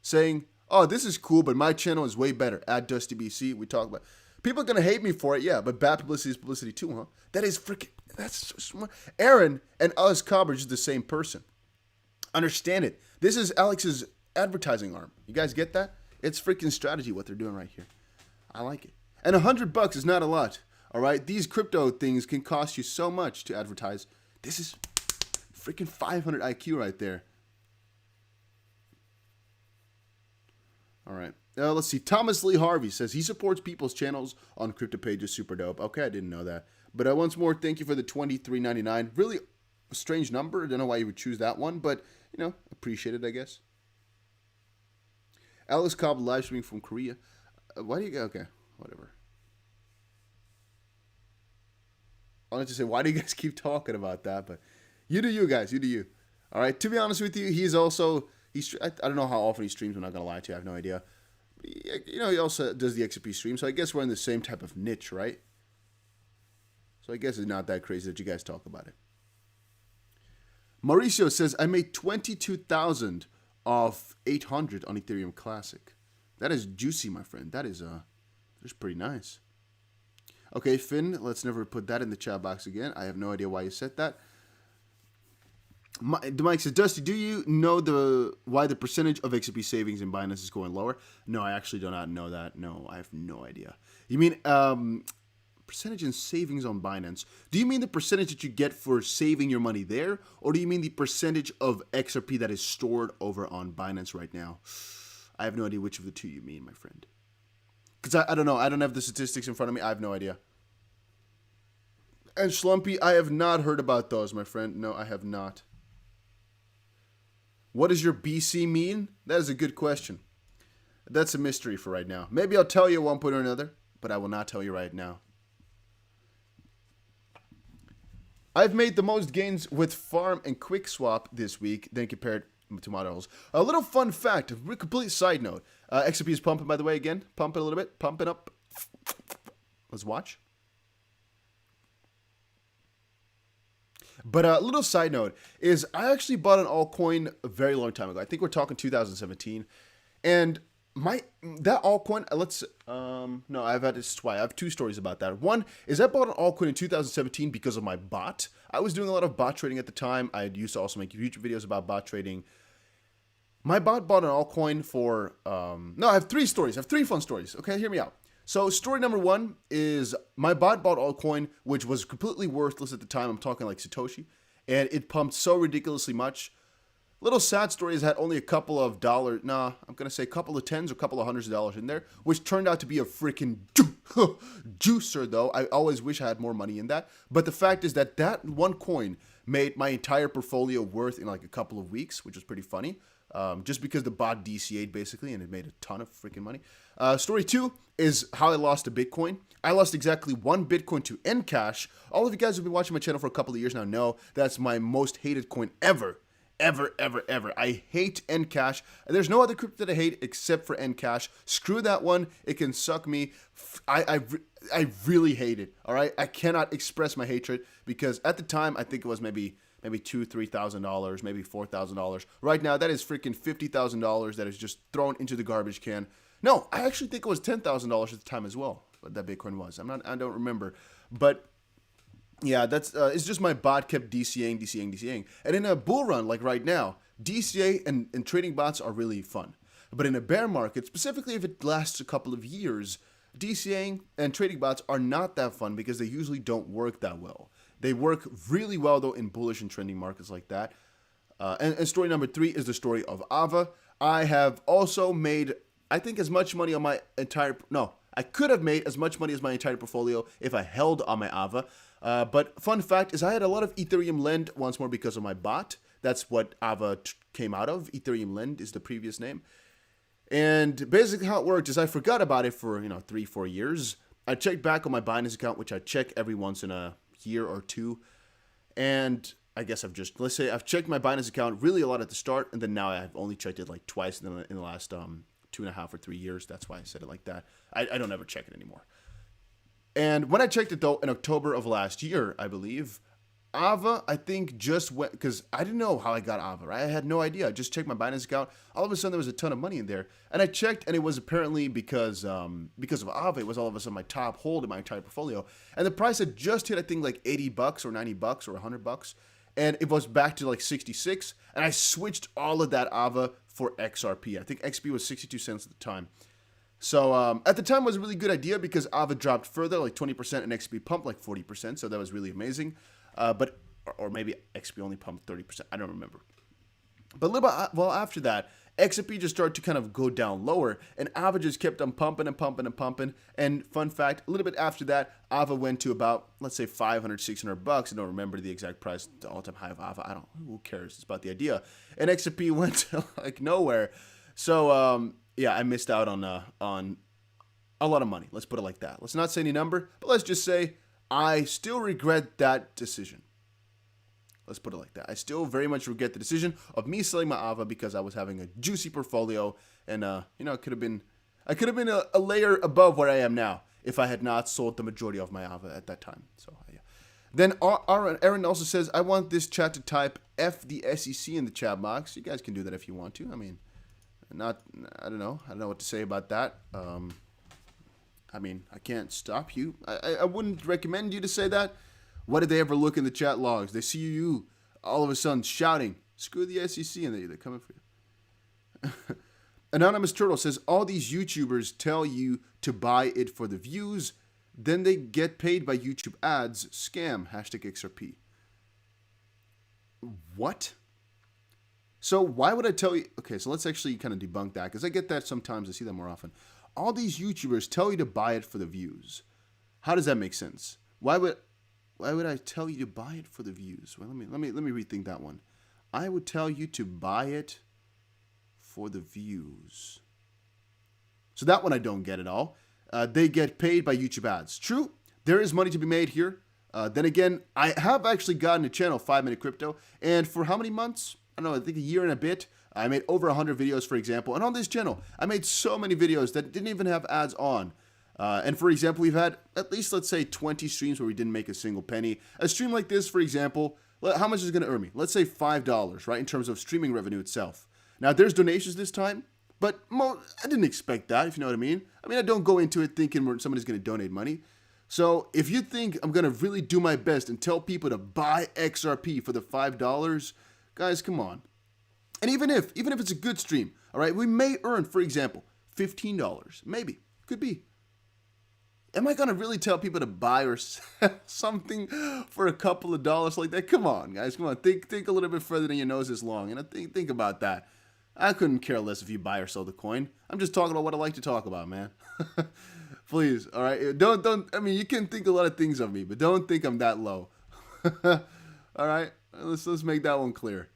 Speaker 1: saying, oh, this is cool, but my channel is way better. At DustyBC, we talk about. People are going to hate me for it, yeah, but bad publicity is publicity too, huh? That is freaking, that's so smart. Aaron and Alice Cobb are just the same person. Understand it. This is Alex's advertising arm. You guys get that? It's freaking strategy what they're doing right here. I like it. And $100 is not a lot, all right? These crypto things can cost you so much to advertise. This is freaking 500 IQ right there. All right. Let's see. Thomas Lee Harvey says he supports people's channels on crypto pages. Super dope. Okay, I didn't know that. But once more, thank you for the $23.99. Really a strange number. I don't know why you would choose that one, but, appreciate it, I guess. Alice Cobb live streaming from Korea. Why do you... Okay, whatever. I wanted to say, why do you guys keep talking about that? But you do you, guys. You do you. All right. To be honest with you, he's also... I don't know how often he streams. I'm not going to lie to you. I have no idea. He also does the XRP stream. So I guess we're in the same type of niche, right? So I guess it's not that crazy that you guys talk about it. Mauricio says, I made 22,000 off 800 on Ethereum Classic. That is juicy, my friend. That's pretty nice. Okay, Finn, let's never put that in the chat box again. I have no idea why you said that. Mike says, Dusty, do you know why the percentage of XRP savings in Binance is going lower? No, I actually do not know that. No, I have no idea. You mean percentage in savings on Binance? Do you mean the percentage that you get for saving your money there? Or do you mean the percentage of XRP that is stored over on Binance right now? I have no idea which of the two you mean, my friend. Because I don't know. I don't have the statistics in front of me. I have no idea. And Schlumpy, I have not heard about those, my friend. No, I have not. What does your BC mean? That is a good question. That's a mystery for right now. Maybe I'll tell you at one point or another, but I will not tell you right now. I've made the most gains with Farm and QuickSwap this week than compared to models. A little fun fact, a complete side note. XRP is pumping, by the way, again. Pump it a little bit. Pump it up. Let's watch. But a little side note is I actually bought an altcoin a very long time ago. I think we're talking 2017. And that altcoin, no, I've had this twice. I have two stories about that. One is I bought an altcoin in 2017 because of my bot. I was doing a lot of bot trading at the time. I used to also make YouTube videos about bot trading. My bot bought an altcoin for, no, I have three stories. I have three fun stories. Okay, hear me out. So story number one is my bot bought altcoin, which was completely worthless at the time. I'm talking like Satoshi. And it pumped so ridiculously much. Little sad story is had only a couple of dollars. Nah, I'm going to say a couple of tens or a couple of hundreds of dollars in there, which turned out to be a freaking juicer, though. I always wish I had more money in that. But the fact is that one coin made my entire portfolio worth in like a couple of weeks, which was pretty funny. Just because the bot DCA'd basically, and it made a ton of freaking money. Story two is how I lost a Bitcoin. I lost exactly one Bitcoin to Encash. All of you guys who've been watching my channel for a couple of years now know that's my most hated coin ever. Ever. I hate Encash. There's no other crypto that I hate except for Encash. Screw that one. It can suck me. I really hate it. All right. I cannot express my hatred because at the time I think it was maybe $2,000-$3,000, maybe $4,000. Right now that is freaking $50,000 that is just thrown into the garbage can. No, I actually think it was $10,000 at the time as well. But that Bitcoin was. I don't remember, but. Yeah, it's just my bot kept DCAing. And in a bull run like right now, DCA and trading bots are really fun. But in a bear market, specifically if it lasts a couple of years, DCAing and trading bots are not that fun because they usually don't work that well. They work really well, though, in bullish and trending markets like that. And story number three is the story of Ava. I have also made I think, as much money on my entire, no, I could have made as much money as my entire portfolio if I held on my AVA. But fun fact is I had a lot of Ethereum Lend once more because of my bot. That's what AVA came out of. Ethereum Lend is the previous name. And basically how it worked is I forgot about it for, 3-4 years. I checked back on my Binance account, which I check every once in a year or two. And I guess let's say I've checked my Binance account really a lot at the start. And then now I've only checked it like twice in the last 2.5 or 3 years. That's why I said it like that. I don't ever check it anymore. And when I checked it, though, in October of last year, I believe, AVA, I think, just went, because I didn't know how I got AVA, right? I had no idea. I just checked my Binance account. All of a sudden, there was a ton of money in there. And I checked, and it was apparently because of AVA. It was all of a sudden my top hold in my entire portfolio. And the price had just hit, I think, like $80 or $90 or $100. And it was back to like 66. And I switched all of that AVA for XRP. I think XP was 62 cents at the time. So at the time, it was a really good idea because AVA dropped further, like 20%, and XP pumped like 40%. So that was really amazing. Or maybe XP only pumped 30%. I don't remember. But a little bit, well, after that, XP just started to kind of go down lower, and AVA just kept on pumping and pumping and pumping. And fun fact, a little bit after that, AVA went to about, let's say, $500-$600. I don't remember the exact price, the all-time high of AVA. Who cares? It's about the idea. And XP went to like nowhere. So yeah, I missed out on a lot of money. Let's put it like that. Let's not say any number, but let's just say I still regret that decision. Let's put it like that. I still very much regret the decision of me selling my AVA because I was having a juicy portfolio, and I could have been a layer above where I am now if I had not sold the majority of my AVA at that time. So yeah. Then Aaron also says, I want this chat to type F the SEC in the chat box. You guys can do that if you want to. I mean, I don't know what to say about that. I mean, I can't stop you. I wouldn't recommend you to say that. Why did they ever look in the chat logs? They see you all of a sudden shouting, screw the SEC, and they're coming for you. Anonymous Turtle says, all these YouTubers tell you to buy it for the views, then they get paid by YouTube ads. Scam. #XRP. What? So why would I tell you? Okay, so let's actually kind of debunk that, because I get that sometimes. I see that more often. All these YouTubers tell you to buy it for the views. How does that make sense? Why would I tell you to buy it for the views? Well, let me rethink that one. I would tell you to buy it for the views. So that one I don't get at all. They get paid by YouTube ads. True, there is money to be made here. Then again, I have actually gotten a channel, 5 Minute Crypto, and for how many months? I don't know, I think a year and a bit. I made over 100 videos, for example. And on this channel, I made so many videos that didn't even have ads on. And for example, we've had at least, let's say, 20 streams where we didn't make a single penny. A stream like this, for example, how much is it going to earn me? Let's say $5, right, in terms of streaming revenue itself. Now, there's donations this time, but I didn't expect that, if you know what I mean. I don't go into it thinking somebody's going to donate money. So if you think I'm going to really do my best and tell people to buy XRP for the $5, guys, come on. And even if it's a good stream, all right, we may earn, for example, $15. Maybe. Could be. Am I going to really tell people to buy or sell something for a couple of dollars like that? Come on, guys. Come on. Think a little bit further than your nose is long. And think about that. I couldn't care less if you buy or sell the coin. I'm just talking about what I like to talk about, man. Please, all right? Don't. I mean, you can think a lot of things of me, but don't think I'm that low. All right? Let's make that one clear.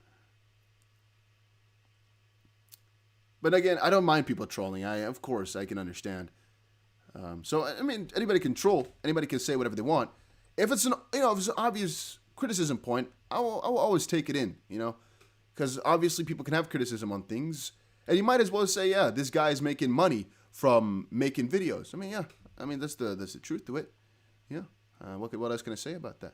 Speaker 1: But again, I don't mind people trolling. Of course, I can understand. So I mean, anybody can troll. Anybody can say whatever they want. If it's an obvious criticism point, I will always take it in. Because obviously people can have criticism on things, and you might as well say, yeah, this guy is making money from making videos. That's the truth to it. Yeah. What else can I say about that?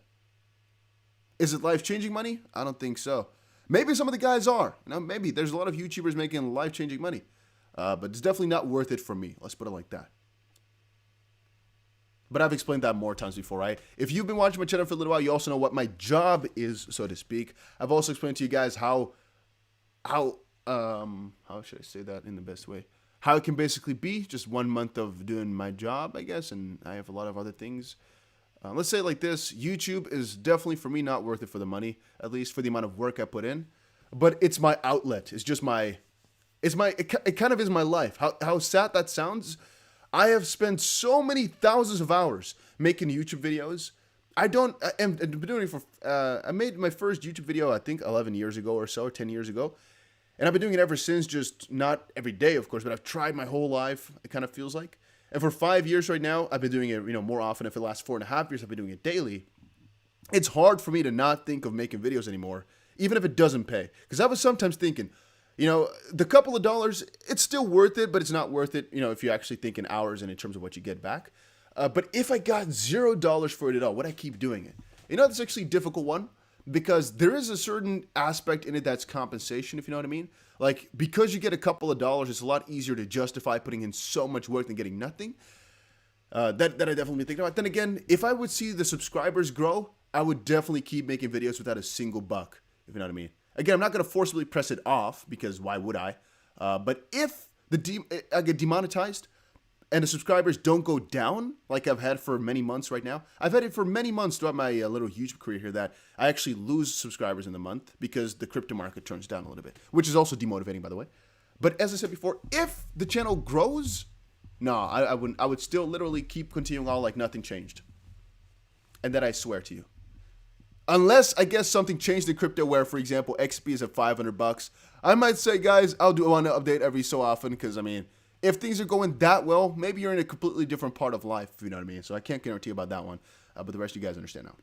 Speaker 1: Is it life-changing money? I don't think so. Maybe some of the guys are. Maybe there's a lot of YouTubers making life-changing money, but it's definitely not worth it for me. Let's put it like that. But I've explained that more times before, right? If you've been watching my channel for a little while, you also know what my job is, so to speak. I've also explained to you guys how should I say that in the best way? How it can basically be just 1 month of doing my job, I guess, and I have a lot of other things. Let's say it like this: YouTube is definitely for me not worth it for the money, at least for the amount of work I put in. But it's my outlet. It's just my it kind of is my life. How sad that sounds. I have spent so many thousands of hours making YouTube videos. I've been doing it for, I made my first YouTube video, I think 11 years ago or so, 10 years ago. And I've been doing it ever since, just not every day, of course, but I've tried my whole life, it kind of feels like. And for 5 years right now, I've been doing it, more often. And for the last 4.5 years, I've been doing it daily. It's hard for me to not think of making videos anymore, even if it doesn't pay. Because I was sometimes thinking, the couple of dollars, it's still worth it, but it's not worth it, if you actually think in hours and in terms of what you get back. But if I got $0 for it at all, would I keep doing it? That's actually a difficult one, because there is a certain aspect in it that's compensation, if you know what I mean. Like, because you get a couple of dollars, it's a lot easier to justify putting in so much work than getting nothing. That I definitely think about. Then again, if I would see the subscribers grow, I would definitely keep making videos without a single buck, if you know what I mean. Again, I'm not going to forcibly press it off, because why would I? But if I get demonetized and the subscribers don't go down, like I've had for many months right now. I've had it for many months throughout my little YouTube career here, that I actually lose subscribers in the month because the crypto market turns down a little bit, which is also demotivating, by the way. But as I said before, if the channel grows, no, I wouldn't. I would still literally keep continuing on like nothing changed. And that I swear to you. Unless, I guess, something changed in crypto where, for example, XP is at $500. I might say, guys, I'll do one update every so often, because, if things are going that well, maybe you're in a completely different part of life, if you know what I mean. So I can't guarantee about that one, but the rest of you guys understand now.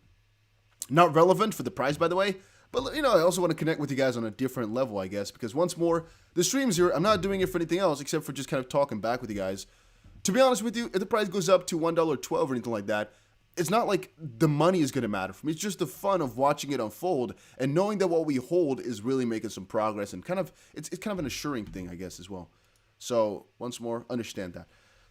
Speaker 1: Not relevant for the price, by the way, but, I also want to connect with you guys on a different level, I guess, because once more, the streams here, I'm not doing it for anything else except for just kind of talking back with you guys. To be honest with you, if the price goes up to $1.12 or anything like that, it's not like the money is going to matter for me. It's just the fun of watching it unfold and knowing that what we hold is really making some progress, and it's kind of an assuring thing, I guess, as well. So once more, understand that.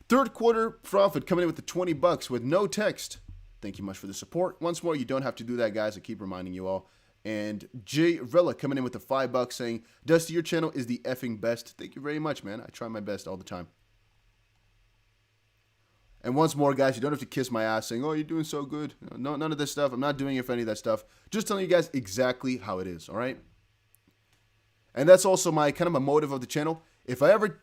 Speaker 1: Third quarter profit coming in with the $20 with no text. Thank you much for the support. Once more, you don't have to do that, guys. I keep reminding you all. And J Rilla coming in with the $5 saying, Dusty, your channel is the effing best. Thank you very much, man. I try my best all the time. And once more, guys, you don't have to kiss my ass saying, oh, you're doing so good. No, none of this stuff. I'm not doing it for any of that stuff. Just telling you guys exactly how it is, all right? And that's also my kind of a motive of the channel. If I ever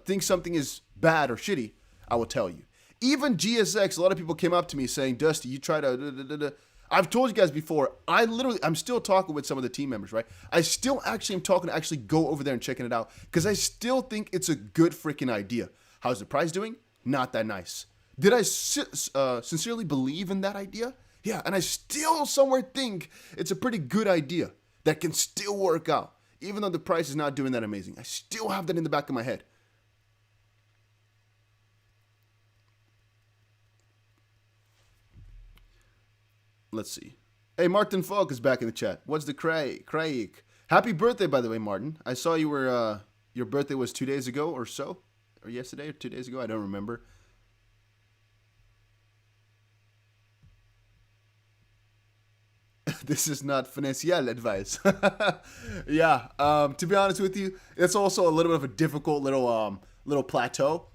Speaker 1: think something is bad or shitty, I will tell you. Even GSX, a lot of people came up to me saying, Dusty, you try to... I've told you guys before, I'm still talking with some of the team members, right? I still actually am talking to actually go over there and checking it out, because I still think it's a good freaking idea. How's the price doing? Not that nice. Did I sincerely believe in that idea? Yeah, and I still somewhere think it's a pretty good idea that can still work out. Even though the price is not doing that amazing, I still have that in the back of my head. Let's see. Hey, Martin Falk is back in the chat. What's the Craig? Happy birthday, by the way, Martin. I saw you were, your birthday was 2 days ago or so. Or yesterday or 2 days ago. I don't remember. This is not financial advice. Yeah, to be honest with you, it's also a little bit of a difficult little plateau.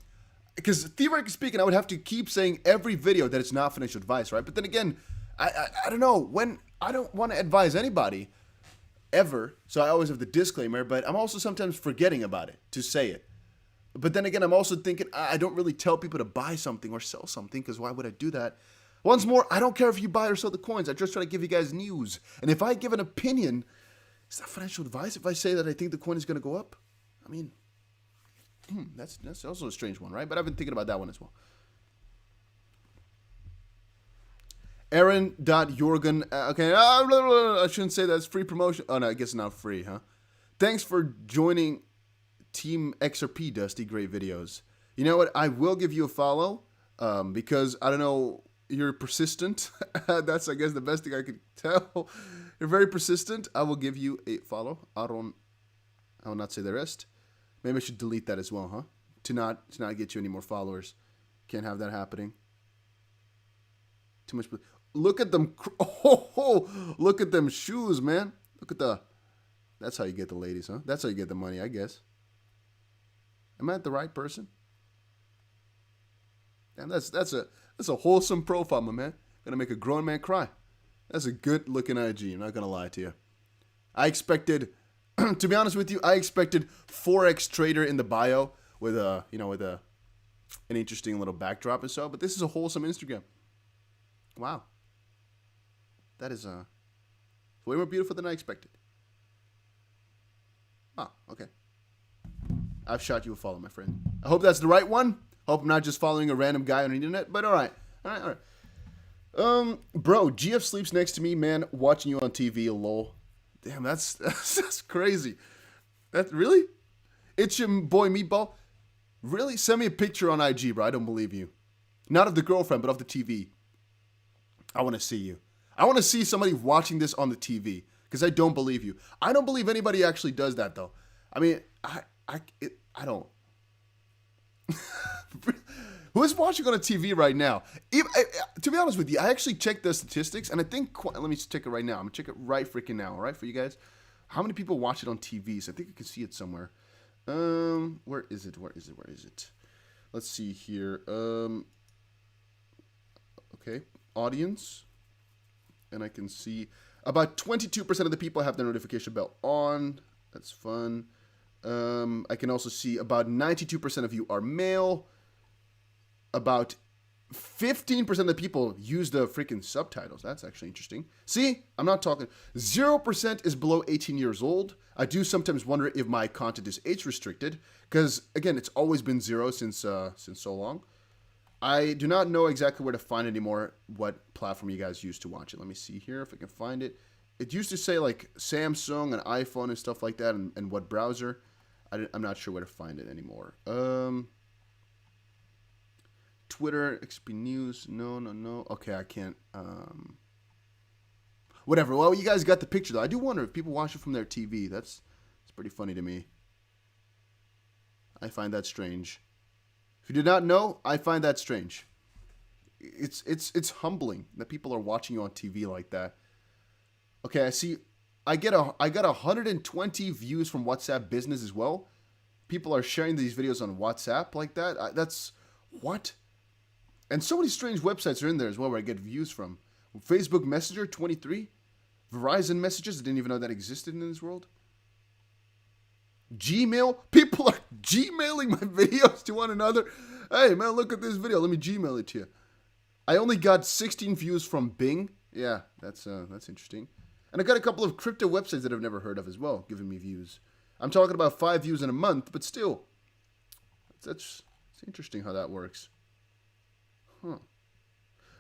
Speaker 1: Because theoretically speaking, I would have to keep saying every video that it's not financial advice, right? But then again, I don't know. When I don't want to advise anybody, ever. So I always have the disclaimer, but I'm also sometimes forgetting about it, to say it. But then again, I'm also thinking, I don't really tell people to buy something or sell something, because why would I do that? Once more, I don't care if you buy or sell the coins. I just try to give you guys news. And if I give an opinion, is that financial advice if I say that I think the coin is going to go up? I mean, that's also a strange one, right? But I've been thinking about that one as well. Aaron.Jorgen. Okay, I shouldn't say that's free promotion. Oh, no, I guess it's not free, huh? Thanks for joining Team XRP, Dusty. Great videos. You know what? I will give you a follow because, I don't know, you're persistent. That's, I guess, the best thing I could tell. You're very persistent. I will give you a follow. I will not say the rest. Maybe I should delete that as well, huh? To not get you any more followers. Can't have that happening. Too much. Look at them. Oh, look at them shoes, man. Look at the. That's how you get the ladies, huh? That's how you get the money, I guess. Am I the right person? Damn, that's a wholesome profile, my man. Gonna make a grown man cry. That's a good looking IG. I'm not gonna lie to you. I expected To be honest with you, I expected Forex trader in the bio with a, an interesting little backdrop or so, but this is a wholesome Instagram. Wow. That is way more beautiful than I expected. Ah, okay. I've shot you a follow, my friend. I hope that's the right one. Hope I'm not just following a random guy on the internet, but all right. Bro, GF sleeps next to me, man, watching you on TV, lol. Damn, that's crazy. That really? It's your boy Meatball. Really? Send me a picture on IG, bro. I don't believe you. Not of the girlfriend, but of the TV. I want to see you. I want to see somebody watching this on the TV because I don't believe you. I don't believe anybody actually does that though. I mean, I don't. Who's watching on a TV right now? To be honest with you, I actually checked the statistics, and I think let me check it right now. I'm gonna check it right freaking now. All right, for you guys, how many people watch it on TVs? I think I can see it somewhere. Where is it? Let's see here. Okay, audience, and I can see about 22% of the people have their notification bell on. That's fun. I can also see about 92% of you are male. About 15% of the people use the freaking subtitles. That's actually interesting. See, I'm not talking. 0% is below 18 years old. I do sometimes wonder if my content is age restricted because, again, it's always been 0 since so long. I do not know exactly where to find anymore what platform you guys use to watch it. Let me see here if I can find it. It used to say like Samsung and iPhone and stuff like that, and what browser. I'm not sure where to find it anymore. Twitter, XP News, no. Okay, I can't. Whatever. Well, you guys got the picture though. I do wonder if people watch it from their TV. It's pretty funny to me. I find that strange. If you did not know, I find that strange. It's humbling that people are watching you on TV like that. Okay, I see. I got 120 views from WhatsApp Business as well. People are sharing these videos on WhatsApp like that. That's what? And so many strange websites are in there as well where I get views from. Facebook Messenger, 23. Verizon Messages, I didn't even know that existed in this world. Gmail, people are Gmailing my videos to one another. Hey, man, look at this video. Let me Gmail it to you. I only got 16 views from Bing. Yeah, that's interesting. And I got a couple of crypto websites that I've never heard of as well, giving me views. I'm talking about 5 views in a month, but still. It's interesting how that works. Huh.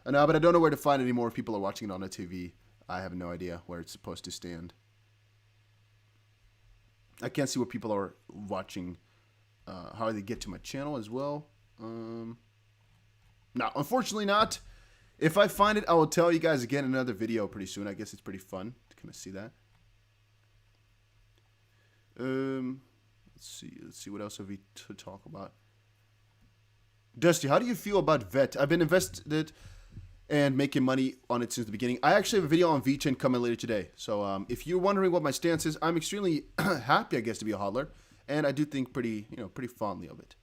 Speaker 1: No, but I don't know where to find it anymore if people are watching it on a TV. I have no idea where it's supposed to stand. I can't see what people are watching, how they get to my channel as well. No, unfortunately not. If I find it, I will tell you guys again in another video pretty soon. I guess it's pretty fun to kind of see that. Let's see what else have we to talk about. Dusty, how do you feel about VET? I've been invested and making money on it since the beginning. I actually have a video on VeChain coming later today. So if you're wondering what my stance is, I'm extremely happy, I guess, to be a hodler, and I do think pretty fondly of it.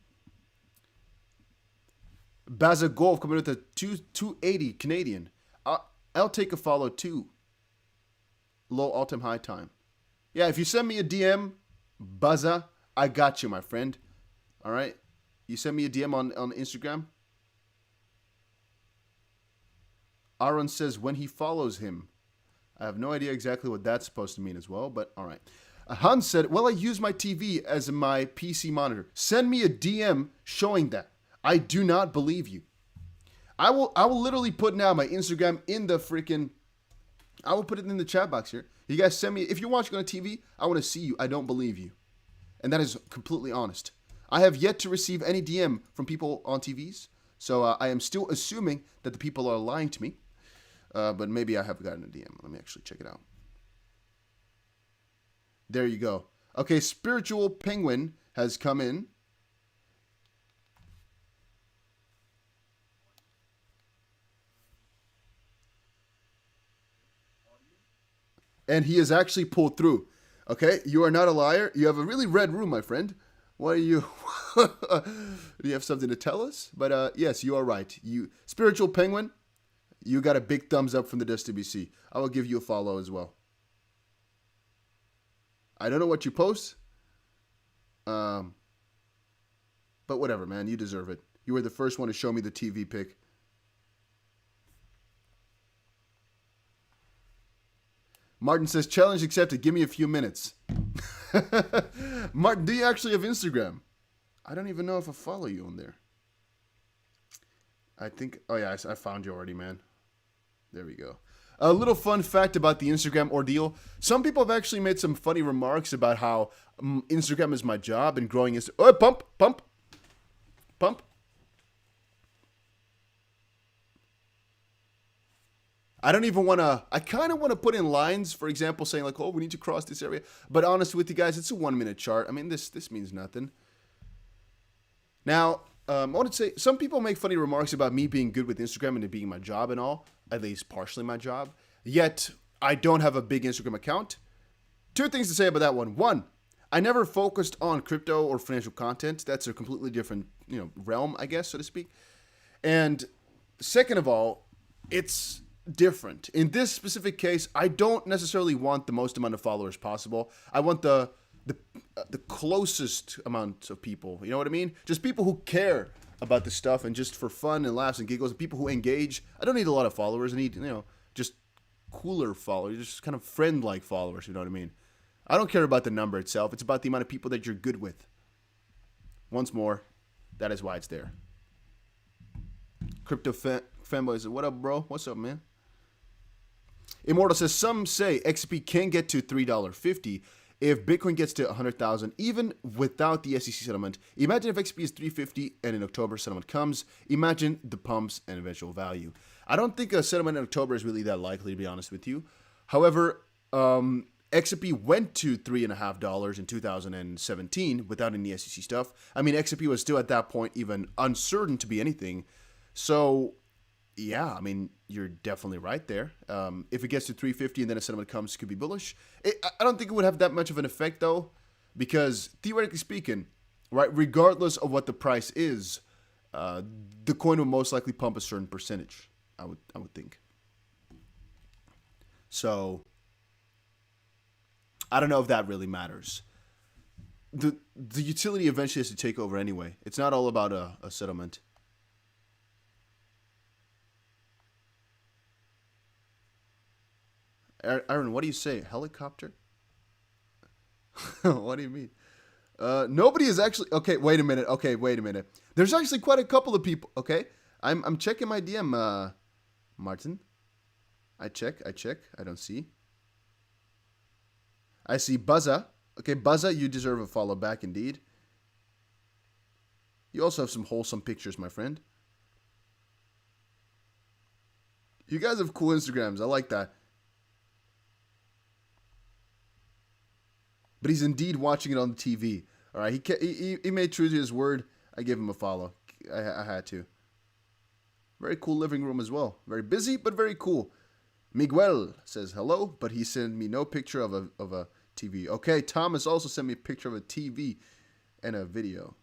Speaker 1: Baza Golf coming with a 280 Canadian. I'll take a follow too. Low all-time high time. Yeah, if you send me a DM, Baza, I got you, my friend. All right? You send me a DM on Instagram. Aaron says when he follows him. I have no idea exactly what that's supposed to mean as well, but all right. Hans said, well, I use my TV as my PC monitor. Send me a DM showing that. I do not believe you. I will literally put now my Instagram in the freaking... I will put it in the chat box here. You guys send me... If you're watching on TV, I want to see you. I don't believe you. And that is completely honest. I have yet to receive any DM from people on TVs. So I am still assuming that the people are lying to me. But maybe I have gotten a DM. Let me actually check it out. There you go. Okay, Spiritual Penguin has come in. And he has actually pulled through. Okay, you are not a liar. You have a really red room, my friend. What are you? Do you have something to tell us? But yes, you are right. You, Spiritual Penguin, you got a big thumbs up from the Dust BC. I will give you a follow as well. I don't know what you post. But whatever, man. You deserve it. You were the first one to show me the TV pic. Martin says, challenge accepted. Give me a few minutes. Martin, do you actually have Instagram? I don't even know if I follow you on there. I think, oh yeah, I found you already, man. There we go. A little fun fact about the Instagram ordeal. Some people have actually made some funny remarks about how Instagram is my job and growing Instagram. Oh, pump. I don't even want to, I kind of want to put in lines, for example, saying like, oh, we need to cross this area. But honestly with you guys, it's a 1 minute chart. I mean, this means nothing. Now, I want to say, some people make funny remarks about me being good with Instagram and it being my job and all, at least partially my job. Yet, I don't have a big Instagram account. Two things to say about that one. One, I never focused on crypto or financial content. That's a completely different, realm, I guess, so to speak. And second of all, it's different. In this specific case, I don't necessarily want the most amount of followers possible. I want the closest amount of people. You know what I mean? Just people who care about this stuff and just for fun and laughs and giggles, and people who engage. I don't need a lot of followers. I need, just cooler followers, just kind of friend-like followers. You know what I mean? I don't care about the number itself. It's about the amount of people that you're good with. Once more, that is why it's there. Crypto fanboys, what up, bro? What's up, man? Immortal says, some say XP can get to $3.50 if Bitcoin gets to 100,000, even without the SEC settlement. Imagine if XP is 350 and in October settlement comes. Imagine the pumps and eventual value. I don't think a settlement in October is really that likely, to be honest with you. However, XP went to $3.50 in 2017 without any SEC stuff. I mean, XP was still at that point even uncertain to be anything. So, yeah, I mean, you're definitely right there. If it gets to 350 and then a settlement comes, it could be bullish. I don't think it would have that much of an effect, though, because theoretically speaking, right, regardless of what the price is, the coin will most likely pump a certain percentage, I would think. So, I don't know if that really matters. The utility eventually has to take over anyway. It's not all about a settlement. Aaron, what do you say? Helicopter? What do you mean? Nobody is actually... Okay, wait a minute. There's actually quite a couple of people. Okay, I'm checking my DM, Martin. I check. I don't see. I see Buzza. Okay, Buzza, you deserve a follow back indeed. You also have some wholesome pictures, my friend. You guys have cool Instagrams. I like that. But he's indeed watching it on the TV. All right, he made true to his word. I gave him a follow. I had to. Very cool living room as well. Very busy, but very cool. Miguel says hello, but he sent me no picture of a TV. Okay, Thomas also sent me a picture of a TV and a video.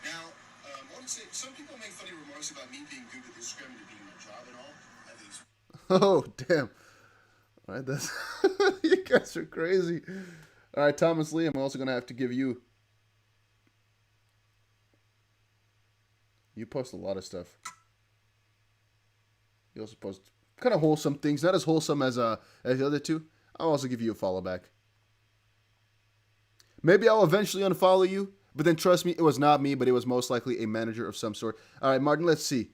Speaker 1: Now, I want to say, some people make funny remarks about me being good with Instagram and it being my job and all. At least. Oh, damn. All right, that's you guys are crazy. All right, Thomas Lee, I'm also going to have to give you. You post a lot of stuff. You also post kind of wholesome things, not as wholesome as the other two. I'll also give you a follow back. Maybe I'll eventually unfollow you, but then trust me, it was not me, but it was most likely a manager of some sort. All right, Martin, let's see.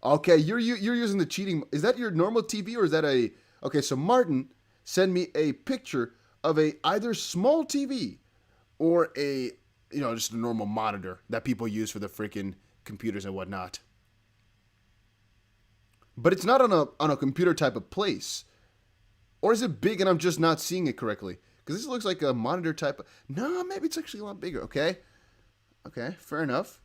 Speaker 1: Okay, you're using the cheating. Is that your normal TV or is that a... Okay, so Martin sent me a picture of a either small TV or a, just a normal monitor that people use for the freaking computers and whatnot. But it's not on a computer type of place. Or is it big and I'm just not seeing it correctly? Because this looks like a monitor type of... No, maybe it's actually a lot bigger, okay? Okay, fair enough.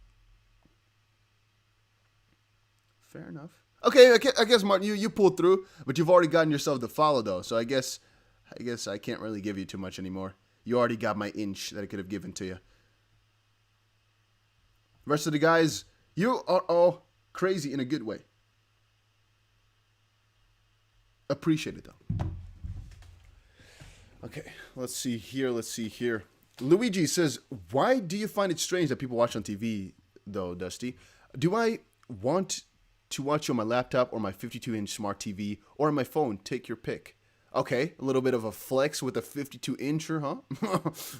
Speaker 1: Okay, I guess Martin, you pulled through, but you've already gotten yourself the follow though, so I guess I can't really give you too much anymore. You already got my inch that I could have given to you. The rest of the guys, you are all crazy in a good way. Appreciate it though. Okay, let's see here. Let's see here. Luigi says, "Why do you find it strange that people watch on TV, though, Dusty? Do I want to watch on my laptop or my 52-inch smart TV or on my phone? Take your pick." Okay, a little bit of a flex with a 52-incher, huh?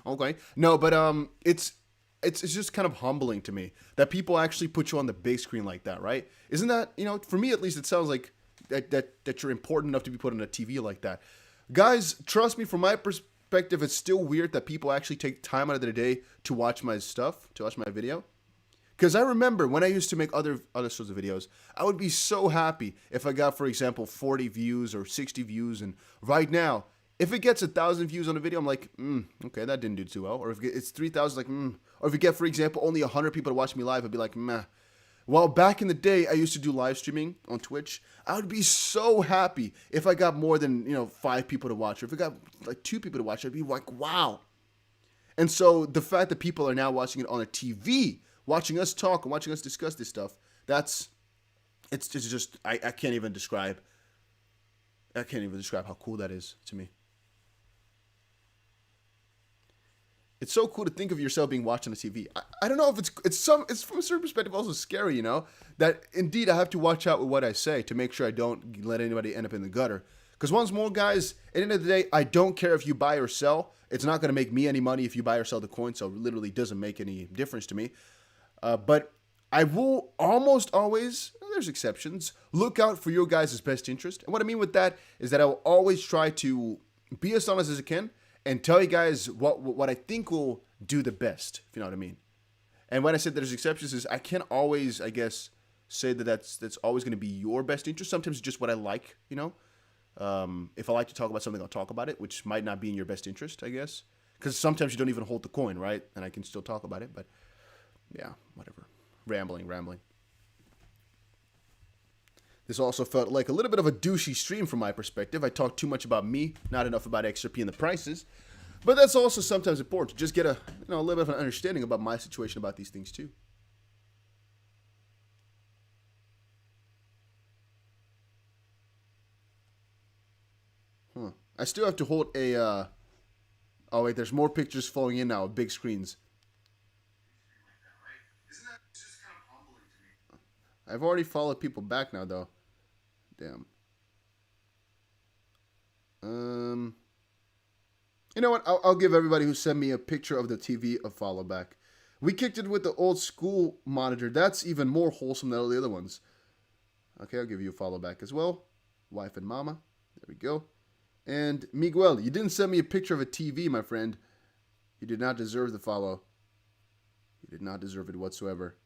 Speaker 1: Okay, no, but it's just kind of humbling to me that people actually put you on the big screen like that, right? Isn't that, for me at least, it sounds like that you're important enough to be put on a TV like that. Guys, trust me, from my perspective, it's still weird that people actually take time out of their day to watch my stuff, to watch my video. Because I remember when I used to make other sorts of videos, I would be so happy if I got, for example, 40 views or 60 views. And right now, if it gets 1,000 views on a video, I'm like, okay, that didn't do too well. Or if it's 3,000, like, Or if you get, for example, only 100 people to watch me live, I'd be like, meh. Well, back in the day, I used to do live streaming on Twitch. I would be so happy if I got more than, 5 people to watch. Or if I got, like, 2 people to watch, I'd be like, wow. And so the fact that people are now watching it on a TV, watching us talk and watching us discuss this stuff, it's just, I can't even describe. I can't even describe how cool that is to me. It's so cool to think of yourself being watched on the TV. I don't know if it's from a certain perspective also scary, that indeed I have to watch out with what I say to make sure I don't let anybody end up in the gutter. Because once more, guys, at the end of the day, I don't care if you buy or sell. It's not going to make me any money if you buy or sell the coin, so it literally doesn't make any difference to me. But I will almost always, there's exceptions, look out for your guys' best interest. And what I mean with that is that I will always try to be as honest as I can and tell you guys what I think will do the best, if you know what I mean. And when I said there's exceptions, is I can't always, I guess, say that's always going to be your best interest. Sometimes it's just what I like, If I like to talk about something, I'll talk about it, which might not be in your best interest, I guess. Because sometimes you don't even hold the coin, right? And I can still talk about it, but yeah, whatever. Rambling. This also felt like a little bit of a douchey stream from my perspective. I talked too much about me, not enough about XRP and the prices. But that's also sometimes important to just get a little bit of an understanding about my situation about these things too. I still have to hold a oh wait, there's more pictures flowing in now of big screens. I've already followed people back now though. Damn. You know what? I'll give everybody who sent me a picture of the TV a follow back. We kicked it with the old school monitor. That's even more wholesome than all the other ones. Okay, I'll give you a follow back as well. Wife and mama. There we go. And Miguel, you didn't send me a picture of a TV, my friend. You did not deserve the follow. You did not deserve it whatsoever.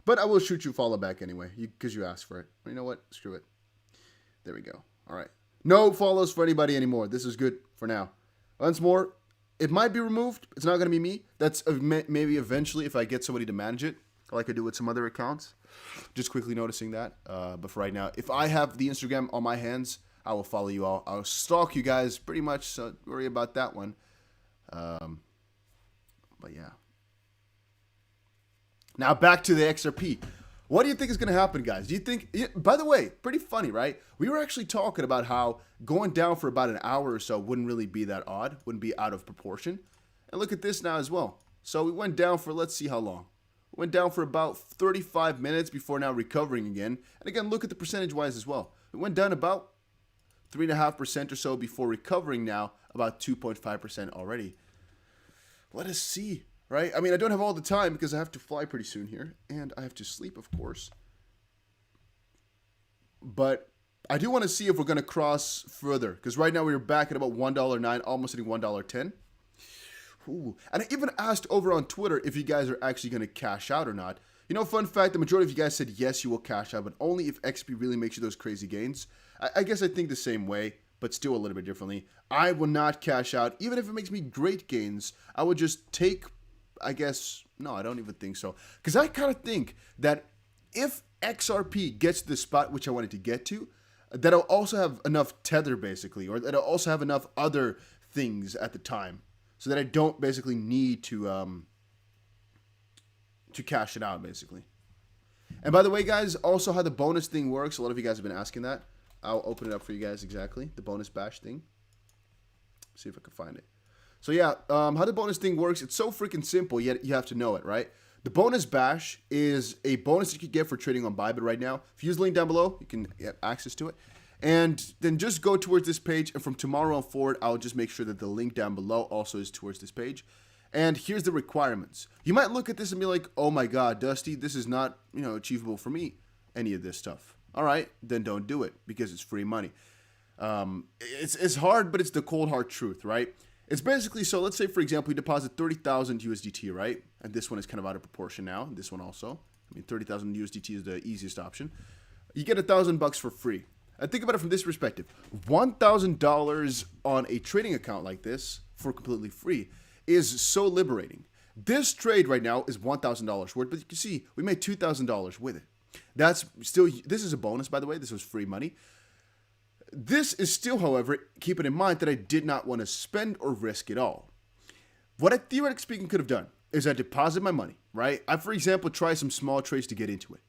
Speaker 1: But I will shoot you a follow back anyway, because you asked for it. You know what? Screw it. There we go. All right. No follows for anybody anymore. This is good for now. Once more, it might be removed. It's not going to be me. That's maybe eventually if I get somebody to manage it, like I do with some other accounts. Just quickly noticing that. But for right now, if I have the Instagram on my hands, I will follow you all. I'll stalk you guys pretty much, so don't worry about that one. But yeah. Now back to the XRP. What do you think is going to happen, guys? Do you think, by the way, pretty funny, right? We were actually talking about how going down for about an hour or so wouldn't really be that odd, wouldn't be out of proportion. And look at this now as well. So we went down for, let's see how long. We went down for about 35 minutes before now recovering again. And again, look at the percentage-wise as well. We went down about 3.5% or so before recovering now about 2.5% already. Let us see. Right? I mean, I don't have all the time because I have to fly pretty soon here. And I have to sleep, of course. But I do want to see if we're going to cross further. Because right now we're back at about $1.09, almost hitting $1.10. Ooh. And I even asked over on Twitter if you guys are actually going to cash out or not. Fun fact, the majority of you guys said yes, you will cash out. But only if XP really makes you those crazy gains. I guess I think the same way, but still a little bit differently. I will not cash out. Even if it makes me great gains, I would just take... I guess, no, I don't even think so. Because I kind of think that if XRP gets to the spot which I wanted to get to, that I'll also have enough tether, basically, or that I'll also have enough other things at the time, so that I don't basically need to cash it out, basically. And by the way, guys, also how the bonus thing works, a lot of you guys have been asking that. I'll open it up for you guys exactly, the bonus bash thing. See if I can find it. So yeah, how the bonus thing works, it's so freaking simple, yet you have to know it, right? The bonus bash is a bonus that you can get for trading on Bybit right now. If you use the link down below, you can get access to it. And then just go towards this page, and from tomorrow on forward, I'll just make sure that the link down below also is towards this page. And here's the requirements. You might look at this and be like, oh my God, Dusty, this is not, achievable for me, any of this stuff. All right, then don't do it because it's free money. It's hard, but it's the cold hard truth, right? It's basically, so let's say, for example, you deposit 30,000 USDT, right? And this one is kind of out of proportion now. This one also. I mean, 30,000 USDT is the easiest option. You get $1,000 for free. And think about it from this perspective. $1,000 on a trading account like this for completely free is so liberating. This trade right now is $1,000 worth, but you can see we made $2,000 with it. That's still, this is a bonus, by the way. This was free money. This is still, however, keeping in mind that I did not want to spend or risk it all. What I theoretically speaking could have done is I deposit my money, right? I, for example, try some small trades to get into it.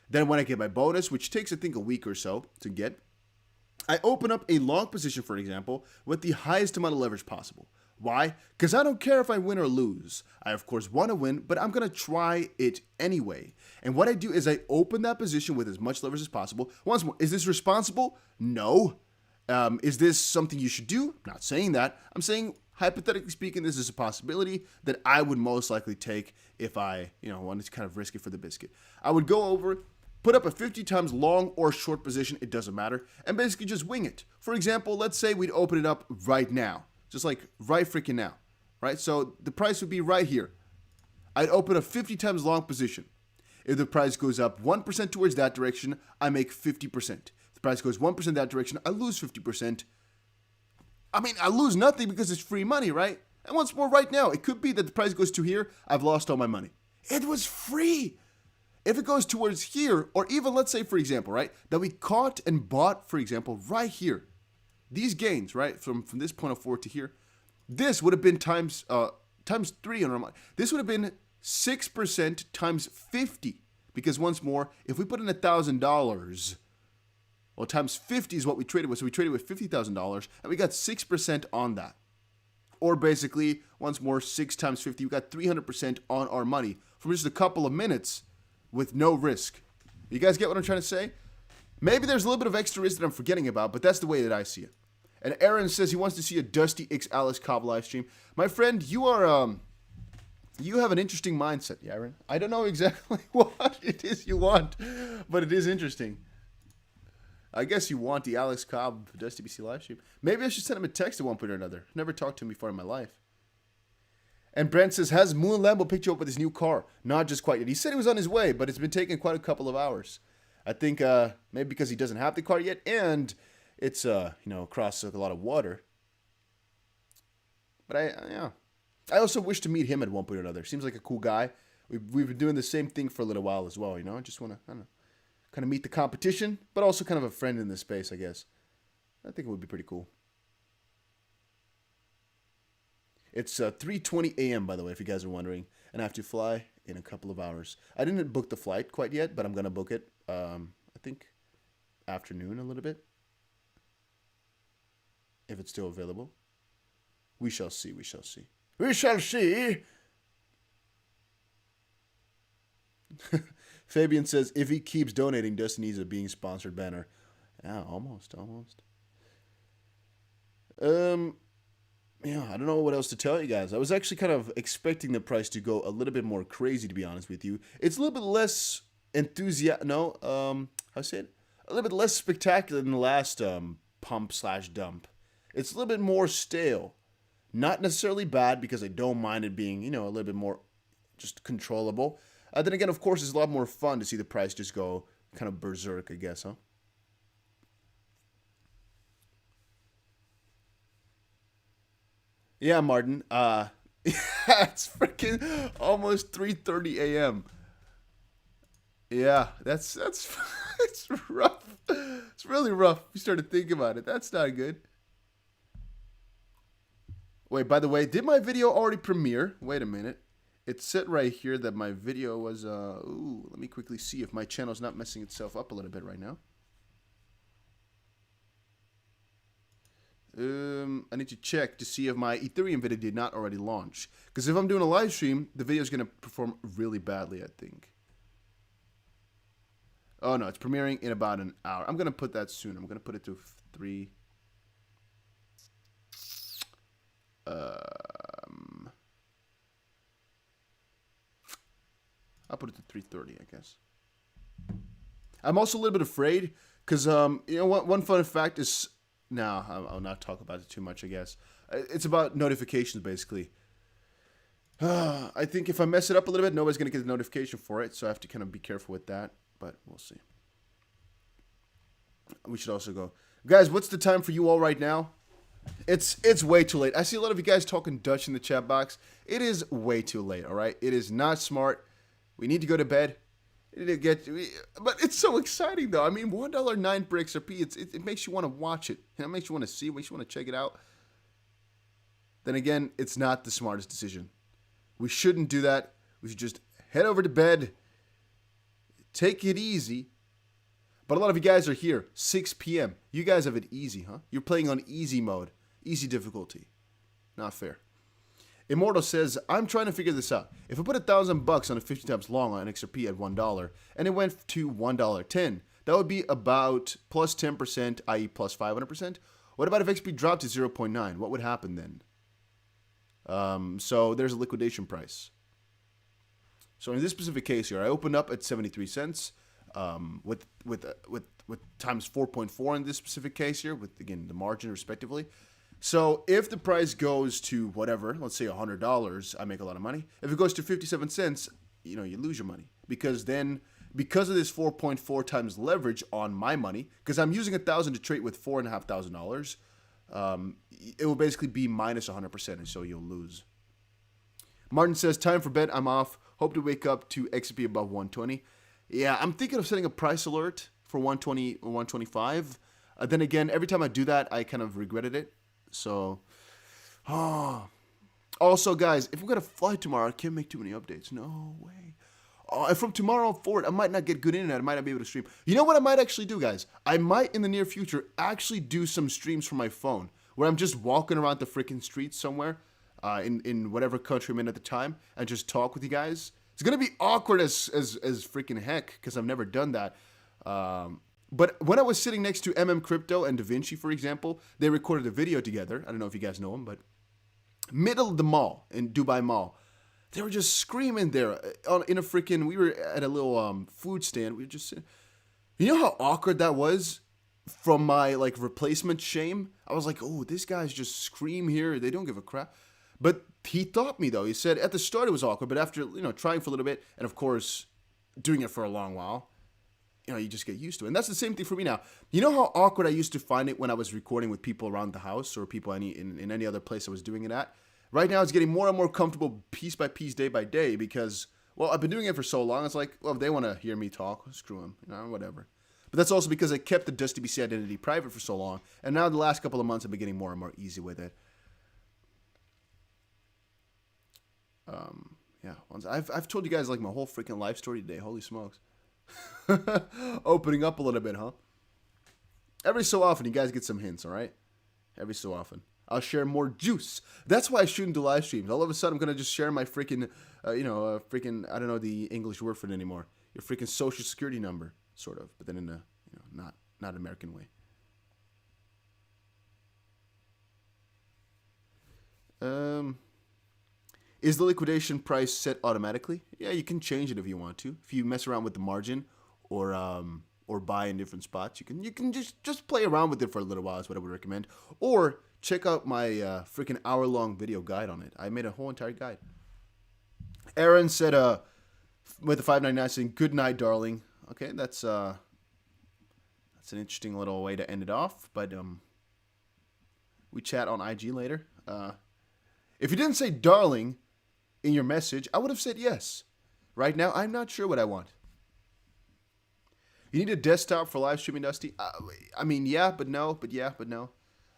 Speaker 1: Then when I get my bonus, which takes, I think, a week or so to get, I open up a long position, for example, with the highest amount of leverage possible. Why? Because I don't care if I win or lose. I, of course, want to win, but I'm going to try it anyway. And what I do is I open that position with as much leverage as possible. Once more, is this responsible? No. Is this something you should do? Not saying that. I'm saying, hypothetically speaking, this is a possibility that I would most likely take if I, wanted to kind of risk it for the biscuit. I would go over, put up a 50 times long or short position, it doesn't matter, and basically just wing it. For example, let's say we'd open it up right now. Just like right freaking now, right? So the price would be right here. I'd open a 50 times long position. If the price goes up 1% towards that direction, I make 50%. If the price goes 1% that direction, I lose 50%. I mean, I lose nothing because it's free money, right? And once more, right now, it could be that the price goes to here, I've lost all my money. It was free. If it goes towards here, or even let's say, for example, right, that we caught and bought, for example, right here. These gains, right, from this point forward to here, this would have been times 3 on our money. This would have been 6% times 50. Because once more, if we put in $1,000, well, times 50 is what we traded with. So we traded with $50,000, and we got 6% on that. Or basically, once more, 6 times 50, we got 300% on our money from just a couple of minutes with no risk. You guys get what I'm trying to say? Maybe there's a little bit of extra risk that I'm forgetting about, but that's the way that I see it. And Aaron says he wants to see a Dusty X Alex Cobb live stream. My friend, you are you have an interesting mindset, Aaron. I don't know exactly what it is you want, but it is interesting. I guess you want the Alex Cobb Dusty BC live stream. Maybe I should send him a text at one point or another. Never talked to him before in my life. And Brent says, has Moon Lambo picked you up with his new car? Not just quite yet. He said he was on his way, but it's been taking quite a couple of hours. I think maybe because he doesn't have the car yet, and it's across a lot of water. But I also wish to meet him at one point or another. Seems like a cool guy. We've been doing the same thing for a little while as well. I just want to kind of meet the competition, but also kind of a friend in this space, I guess. I think it would be pretty cool. It's 3:20 a.m. by the way, if you guys are wondering, and I have to fly in a couple of hours. I didn't book the flight quite yet, but I'm gonna book it. I think afternoon a little bit, if it's still available. We shall see. We shall see. We shall see. Fabian says if he keeps donating, Dustin needs a being sponsored banner. Yeah, almost. Yeah, I don't know what else to tell you guys. I was actually kind of expecting the price to go a little bit more crazy, to be honest with you. It's a little bit less enthusiastic. No, how say it? A little bit less spectacular than the last pump/dump. It's a little bit more stale. Not necessarily bad because I don't mind it being, a little bit more just controllable. Then again, of course, it's a lot more fun to see the price just go kind of berserk, I guess, huh? Yeah, Martin. It's freaking almost 3:30 a.m. Yeah, that's it's rough. It's really rough. You start to think about it. That's not good. Wait, by the way, did my video already premiere? Wait a minute. It said right here that my video was, let me quickly see if my channel's not messing itself up a little bit right now. I need to check to see if my Ethereum video did not already launch. Because if I'm doing a live stream, the video is going to perform really badly, I think. Oh, no, it's premiering in about an hour. I'm going to put that soon. I'm going to put it to 3. I'll put it to 3:30, I guess. I'm also a little bit afraid because, you know, one fun fact is, no, I'll not talk about it too much, I guess. It's about notifications, basically. I think if I mess it up a little bit, nobody's going to get a notification for it, so I have to kind of be careful with that, but we'll see. We should also go. Guys, what's the time for you all right now? It's way too late. I see a lot of you guys talking Dutch in the chat box. It is way too late, all right? It is not smart. We need to go to bed. But it's so exciting, though. I mean, $1.09 per XRP, it makes you want to watch it. It makes you want to see it, makes you want to check it out. Then again, it's not the smartest decision. We shouldn't do that. We should just head over to bed, take it easy. But a lot of you guys are here, 6 p.m. You guys have it easy, huh? You're playing on easy mode, easy difficulty. Not fair. Immortal says, I'm trying to figure this out. If I put $1,000 on a 50 times long on XRP at $1 and it went to $1.10, that would be about plus 10%, i.e. plus 500%. What about if XRP dropped to 0.9? What would happen then? So there's a liquidation price. So in this specific case here, I opened up at 73 cents with times 4.4 in this specific case here, with, again, the margin respectively. So if the price goes to whatever, let's say $100, I make a lot of money. If it goes to 57 cents, you know, you lose your money. Because then, because of this 4.4 times leverage on my money, because I'm using $1,000 to trade with $4,500, it will basically be minus 100%, and so you'll lose. Martin says, time for bed, I'm off. Hope to wake up to XP above 120. Yeah, I'm thinking of setting a price alert for 120 or 125. Then again, every time I do that, I kind of regretted it. So, also, guys, if we're going to fly tomorrow, I can't make too many updates. No way. And from tomorrow forward, I might not get good internet. I might not be able to stream. You know what I might actually do, guys? I might, in the near future, actually do some streams from my phone where I'm just walking around the freaking streets somewhere in whatever country I'm in at the time and just talk with you guys. It's going to be awkward as freaking heck because I've never done that. But when I was sitting next to Crypto and Da Vinci, for example, they recorded a video together. I don't know if you guys know them, but middle of the mall, in Dubai Mall. They were just screaming there in a freaking, we were at a little food stand. We were just sitting. You know how awkward that was from my like replacement shame? I was like, oh, these guys just scream here. They don't give a crap. But he taught me, though. He said at the start it was awkward, but after, you know, trying for a little bit and, of course, doing it for a long while, you know, you just get used to it. And that's the same thing for me now. You know how awkward I used to find it when I was recording with people around the house or people in any other place I was doing it at? Right now, it's getting more and more comfortable piece by piece, day by day, because, well, I've been doing it for so long. It's like, well, if they want to hear me talk, screw them, you know, whatever. But that's also because I kept the Dusty BC identity private for so long. And now the last couple of months, I've been getting more and more easy with it. Yeah, I've told you guys like my whole freaking life story today. Holy smokes. Opening up a little bit, huh? Every so often, you guys get some hints, all right? Every so often. I'll share more juice. That's why I shouldn't do live streams. All of a sudden, I'm going to just share my freaking, freaking, I don't know the English word for it anymore. Your freaking social security number, sort of. But then in a, you know, not American way. Is the liquidation price set automatically? Yeah, you can change it if you want to. If you mess around with the margin or buy in different spots, you can just play around with it for a little while is what I would recommend. Or check out my freaking hour-long video guide on it. I made a whole entire guide. Aaron said with the 599 saying, good night, darling. Okay, that's an interesting little way to end it off, but we chat on IG later. If you didn't say darling in your message, I would have said yes. Right now, I'm not sure what I want. You need a desktop for live streaming, Dusty? I mean, yeah, but no, but yeah, but no.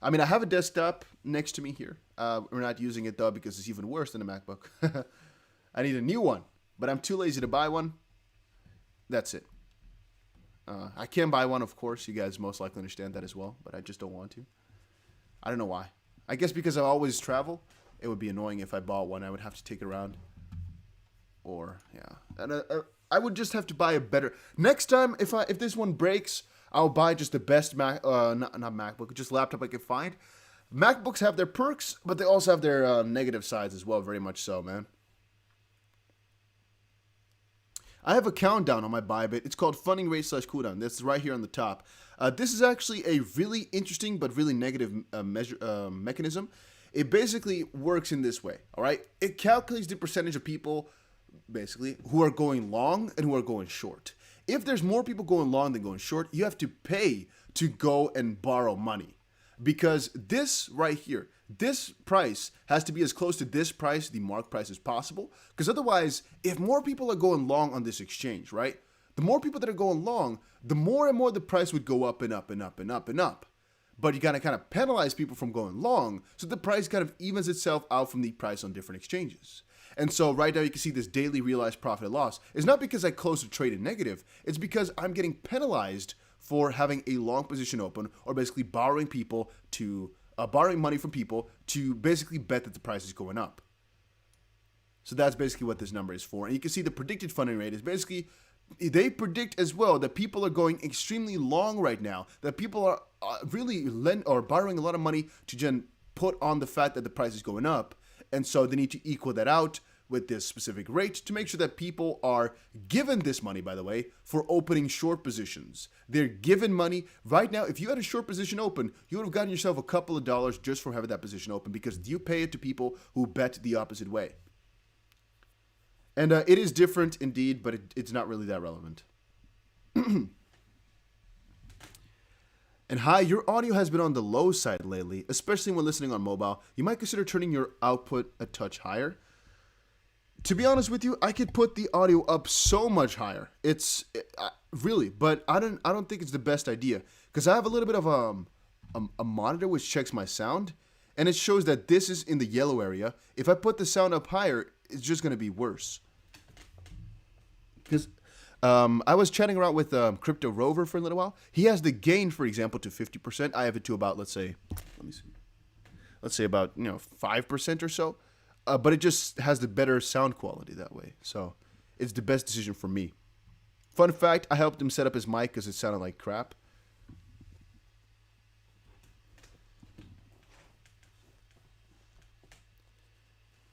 Speaker 1: I mean, I have a desktop next to me here. We're not using it, though, because it's even worse than a MacBook. I need a new one, but I'm too lazy to buy one. That's it. I can buy one, of course. You guys most likely understand that as well, but I just don't want to. I don't know why. I guess because I always travel, it would be annoying if I bought one. I would have to take it around. Or, yeah. And I would just have to buy a better... Next time, if this one breaks, I'll buy just the best not MacBook, just laptop I can find. MacBooks have their perks, but they also have their negative sides as well, very much so, man. I have a countdown on my Bybit. It's called funding rate / cooldown. This is right here on the top. This is actually a really interesting but really negative mechanism. It basically works in this way, all right? It calculates the percentage of people, basically, who are going long and who are going short. If there's more people going long than going short, you have to pay to go and borrow money. Because this right here, this price has to be as close to this price, the mark price, as possible. Because otherwise, if more people are going long on this exchange, right? The more people that are going long, the more and more the price would go up and up and up and up and up. But you gotta kind of penalize people from going long, so the price kind of evens itself out from the price on different exchanges. And so right now you can see this daily realized profit and loss. It's not because I closed a trade in negative, it's because I'm getting penalized for having a long position open, or basically borrowing money from people to basically bet that the price is going up. So that's basically what this number is for. And you can see the predicted funding rate is basically, they predict as well that people are going extremely long right now, that people are really borrowing a lot of money to just put on the fact that the price is going up. And so they need to equal that out with this specific rate to make sure that people are given this money, by the way, for opening short positions. They're given money. Right now, if you had a short position open, you would have gotten yourself a couple of dollars just for having that position open, because you pay it to people who bet the opposite way. And it is different indeed, but it's not really that relevant. And hi, your audio has been on the low side lately, especially when listening on mobile. You might consider turning your output a touch higher. To be honest with you, I could put the audio up so much higher. Really, but I don't think it's the best idea, because I have a little bit of a monitor which checks my sound, and it shows that this is in the yellow area. If I put the sound up higher, it's just going to be worse. Because I was chatting around with Crypto Rover for a little while. He has the gain, for example, to 50%. I have it to about, let's say about 5% or so. But it just has the better sound quality that way. So it's the best decision for me. Fun fact, I helped him set up his mic because it sounded like crap.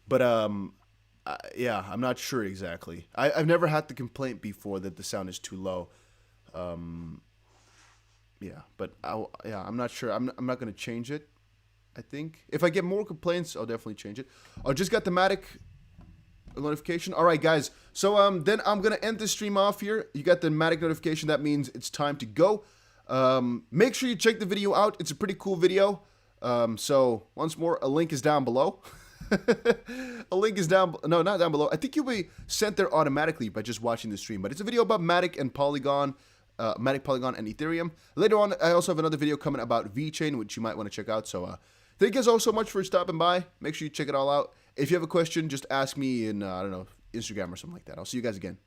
Speaker 1: But yeah, I'm not sure exactly. I've never had the complaint before that the sound is too low. Yeah, but I'm not sure. I'm not going to change it. I think if I get more complaints, I'll definitely change it. I just got the Matic notification. All right, guys. So then I'm gonna end this stream off here. You got the Matic notification. That means it's time to go. Make sure you check the video out. It's a pretty cool video. So once more, a link is down below. A link is down. No, not down below. I think you'll be sent there automatically by just watching the stream. But it's a video about Matic and Polygon. Matic, Polygon, and Ethereum. Later on, I also have another video coming about VeChain, which you might want to check out. So thank you guys all so much for stopping by. Make sure you check it all out. If you have a question, just ask me in, I don't know, Instagram or something like that. I'll see you guys again.